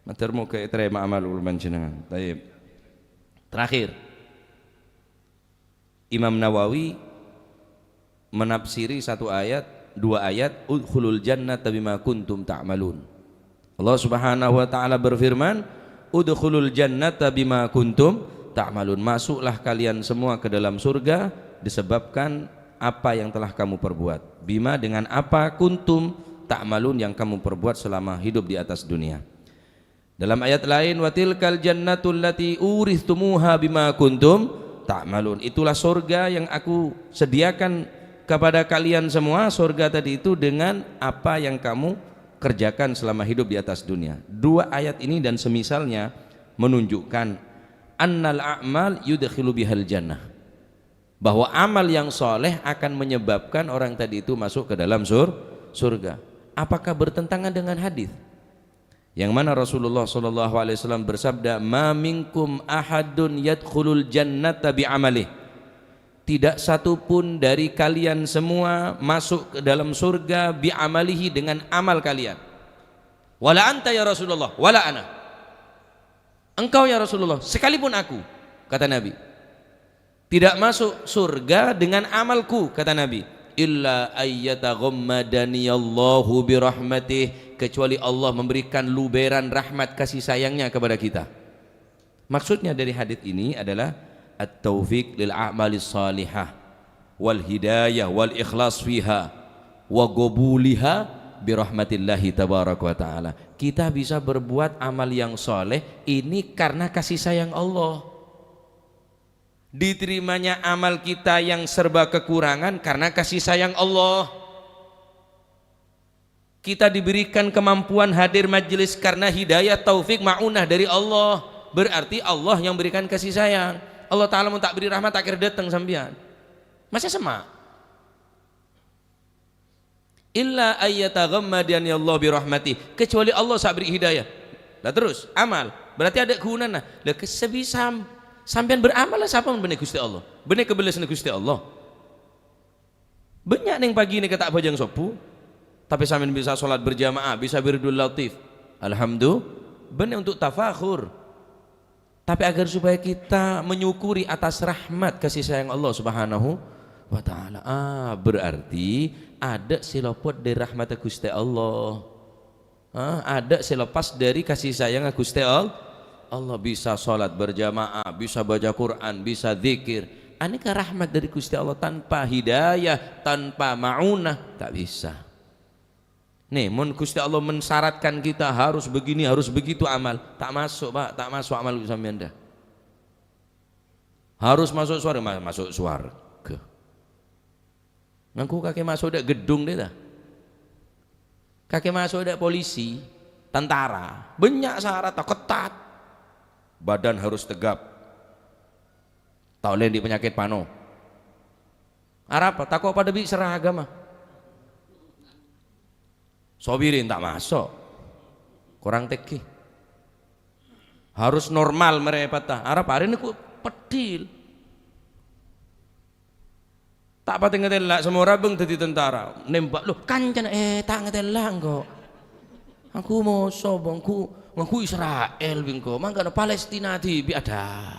matur muka terima amal ulama jenengan. Baik. Terakhir, Imam Nawawi menafsiri satu ayat, dua ayat, udkhulul jannata bima kuntum ta'malun. Allah Subhanahu wa taala berfirman, udkhulul jannata bima kuntum ta'malun. Masuklah kalian semua ke dalam surga disebabkan apa yang telah kamu perbuat. Bima dengan apa, kuntum ta'malun yang kamu perbuat selama hidup di atas dunia. Dalam ayat lain, wa tilkal jannatul lati uristumuha bima kuntum ta'malun. Itulah surga yang aku sediakan kepada kalian semua. Surga tadi itu dengan apa yang kamu kerjakan selama hidup di atas dunia. Dua ayat ini dan semisalnya menunjukkan annal a'mal yudkhilu bihal jannah, bahwa amal yang soleh akan menyebabkan orang tadi itu masuk ke dalam surga. Apakah bertentangan dengan hadis yang mana Rasulullah SAW bersabda, ma minkum ahadun yadkhulul jannata bi'amalih, tidak satu pun dari kalian semua masuk ke dalam surga bi'amalihi dengan amal kalian. Wala anta ya Rasulullah, wala ana, engkau ya Rasulullah, sekalipun aku, kata Nabi, tidak masuk surga dengan amalku, kata Nabi, illa ayyataghammadaniyallahu birahmatih, kecuali Allah memberikan luberan rahmat kasih sayangnya kepada kita. Maksudnya dari hadis ini adalah at-taufiq lil a'malis salihah wal hidayah wal ikhlas fiha wa qabuliha birahmatillahi tabaraka wa taala. Kita bisa berbuat amal yang soleh ini karena kasih sayang Allah. Diterimanya amal kita yang serba kekurangan karena kasih sayang Allah. Kita diberikan kemampuan hadir majelis karena hidayah taufik ma'unah dari Allah. Berarti Allah yang berikan kasih sayang. Allah Ta'ala mau tak beri rahmat akhir datang sampean. Masih sama. Illa ayyataghammadani Allah birahmatih, kecuali Allah sak beri hidayah. Lah terus amal berarti ada kegunaan. Lah sebisa sampean beramal lah siapa benih Gusti Allah, benih kebelasan Gusti Allah. Banyak yang pagi ini kata bajang sopu, tapi sampean bisa sholat berjamaah, bisa wiridul latif, alhamdulillah, benih untuk tafakhur. Tapi agar supaya kita menyukuri atas rahmat kasih sayang Allah Subhanahu wa taala. Berarti ada silopot dari rahmat Gusti Allah. Ada selepas dari kasih sayang Gusti Allah. Allah bisa sholat berjamaah, bisa baca Quran, bisa zikir. Aneka rahmat dari Gusti Allah, tanpa hidayah, tanpa ma'unah tak bisa. Nih, mun Gusti Allah mensyaratkan kita harus begini, harus begitu amal, tak masuk Pak, tak masuk amal sampeyan dah. Harus masuk surga, masuk surga. Ngangku kakek masuk dak gedung deh dah. Kakek masuk dak polisi, tentara, banyak syarat ketat. Badan harus tegap, Tak oleh di penyakit pano. Arab takut pada bi seragam mah. Sobirin tak masuk. Kurang teki. Harus normal mereka patah. Arab hari ini ku pedil. Tak pati ngetelak semua rabeng jadi tentara. Nembak loh kancan tak ngetelak kok. Aku mau sobong aku Israel bingko. Mangkana Palestina bi ada.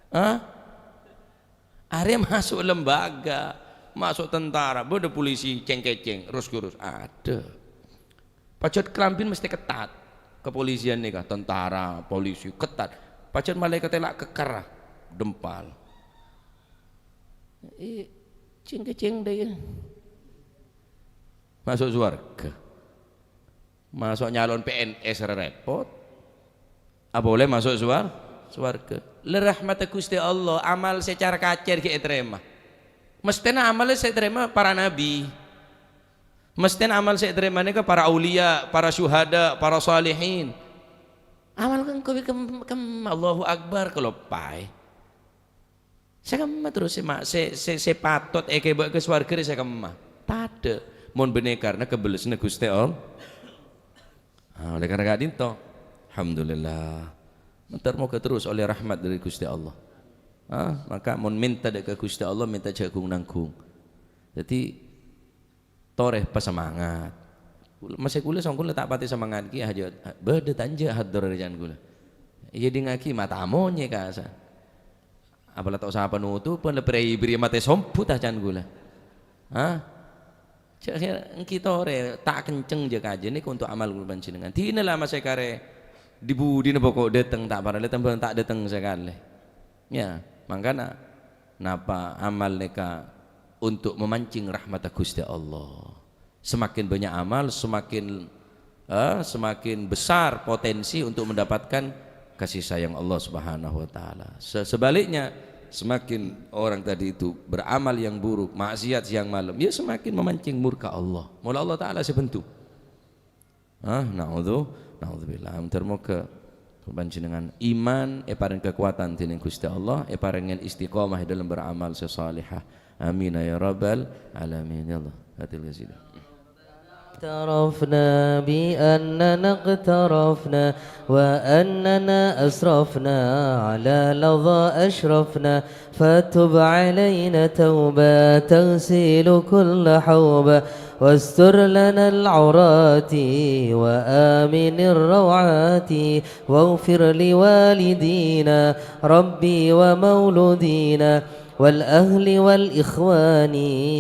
Hah? Are masuk lembaga, masuk tentara, bodoh polisi ceng-ceng, kurus ada. Pacut kelampin mesti ketat. Kepolisian nih kah, tentara, polisi ketat. Pacut malaikat telak kekar, dempal. Ceng-ceng deh. Masuk surga. Masuk nyalon PNS repot. Apa boleh masuk surga? Lerahmat Gusti Allah, amal secara kacer kita terima. Mestinya amal saya terima para nabi. Mestinya amal saya terima ni ke para aulia, para syuhada, para salihin. Amal kan kau Allahu Akbar kalau pai. Saya kemah terus saya patut buat ke swarga saya kemah. Tada, mohon benar karena kebelusnya Gusti Allah. Oleh karena gak dinto, alhamdulillah. Ntar mau terus oleh rahmat dari Gusti Allah. Maka mohon minta ke Gusti Allah, minta jagung nanggung. Jadi toreh pas semangat. Masih kula songkula tak pati semangat ki aja. Beda tanja hadir rejan kula. Jadi ngaki mata amonye kasa. Apalah tak usah penutupan lepre ibri mate somput acan gula. Cak kita ore tak kenceng je kaje ni untuk amal kula panjenengan. Dina lah masih kare dibudi ne pokok dateng tak parale tembang tak dateng sekali. Ya, makanya napa amal neka untuk memancing rahmat Gusti Allah. Semakin banyak amal, semakin besar potensi untuk mendapatkan kasih sayang Allah Subhanahu wa taala. Sebaliknya, semakin orang tadi itu beramal yang buruk, maksiat siang malam, ya semakin memancing murka Allah. Mula Allah taala sebentuk. Naudzubillah. Termoga panjenengan iman paring kekuatan tining Gusti Allah, paringen istiqomah dalam beramal sesalihah. Amin ya rabbal alamin. Ya Allah. Hatil qasidah. اعترفنا بأننا اقترفنا وأننا أسرفنا على لظى أشرفنا فتب علينا توبة تغسل كل حوبة واستر لنا العورات وآمن الروعات واغفر لوالدينا ربي ومولودينا والأهل والإخوان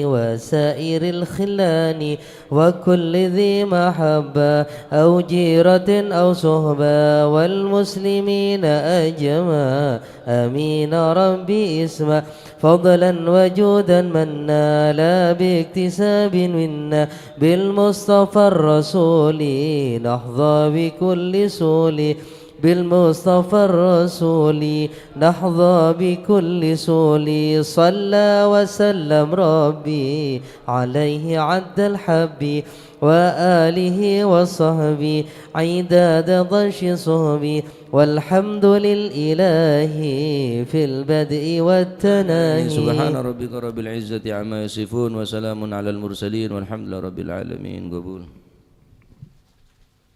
وسائر الخلان وكل ذي محبة أو جيرة أو صهبة والمسلمين أجمع آمين ربي اسمع فضلا وجودا منا لا باكتساب منا بالمصطفى الرسول نحظى بكل سول بالمصطفى الرسول نحظى بكل سول صلى وسلم ربي عليه عد الحب وآله وصحبه عداد ضش صهبي والحمد للإله في البدء والتناهي سبحان ربك رب العزة عما يصفون وسلام على المرسلين والحمد لله رب العالمين. قبول.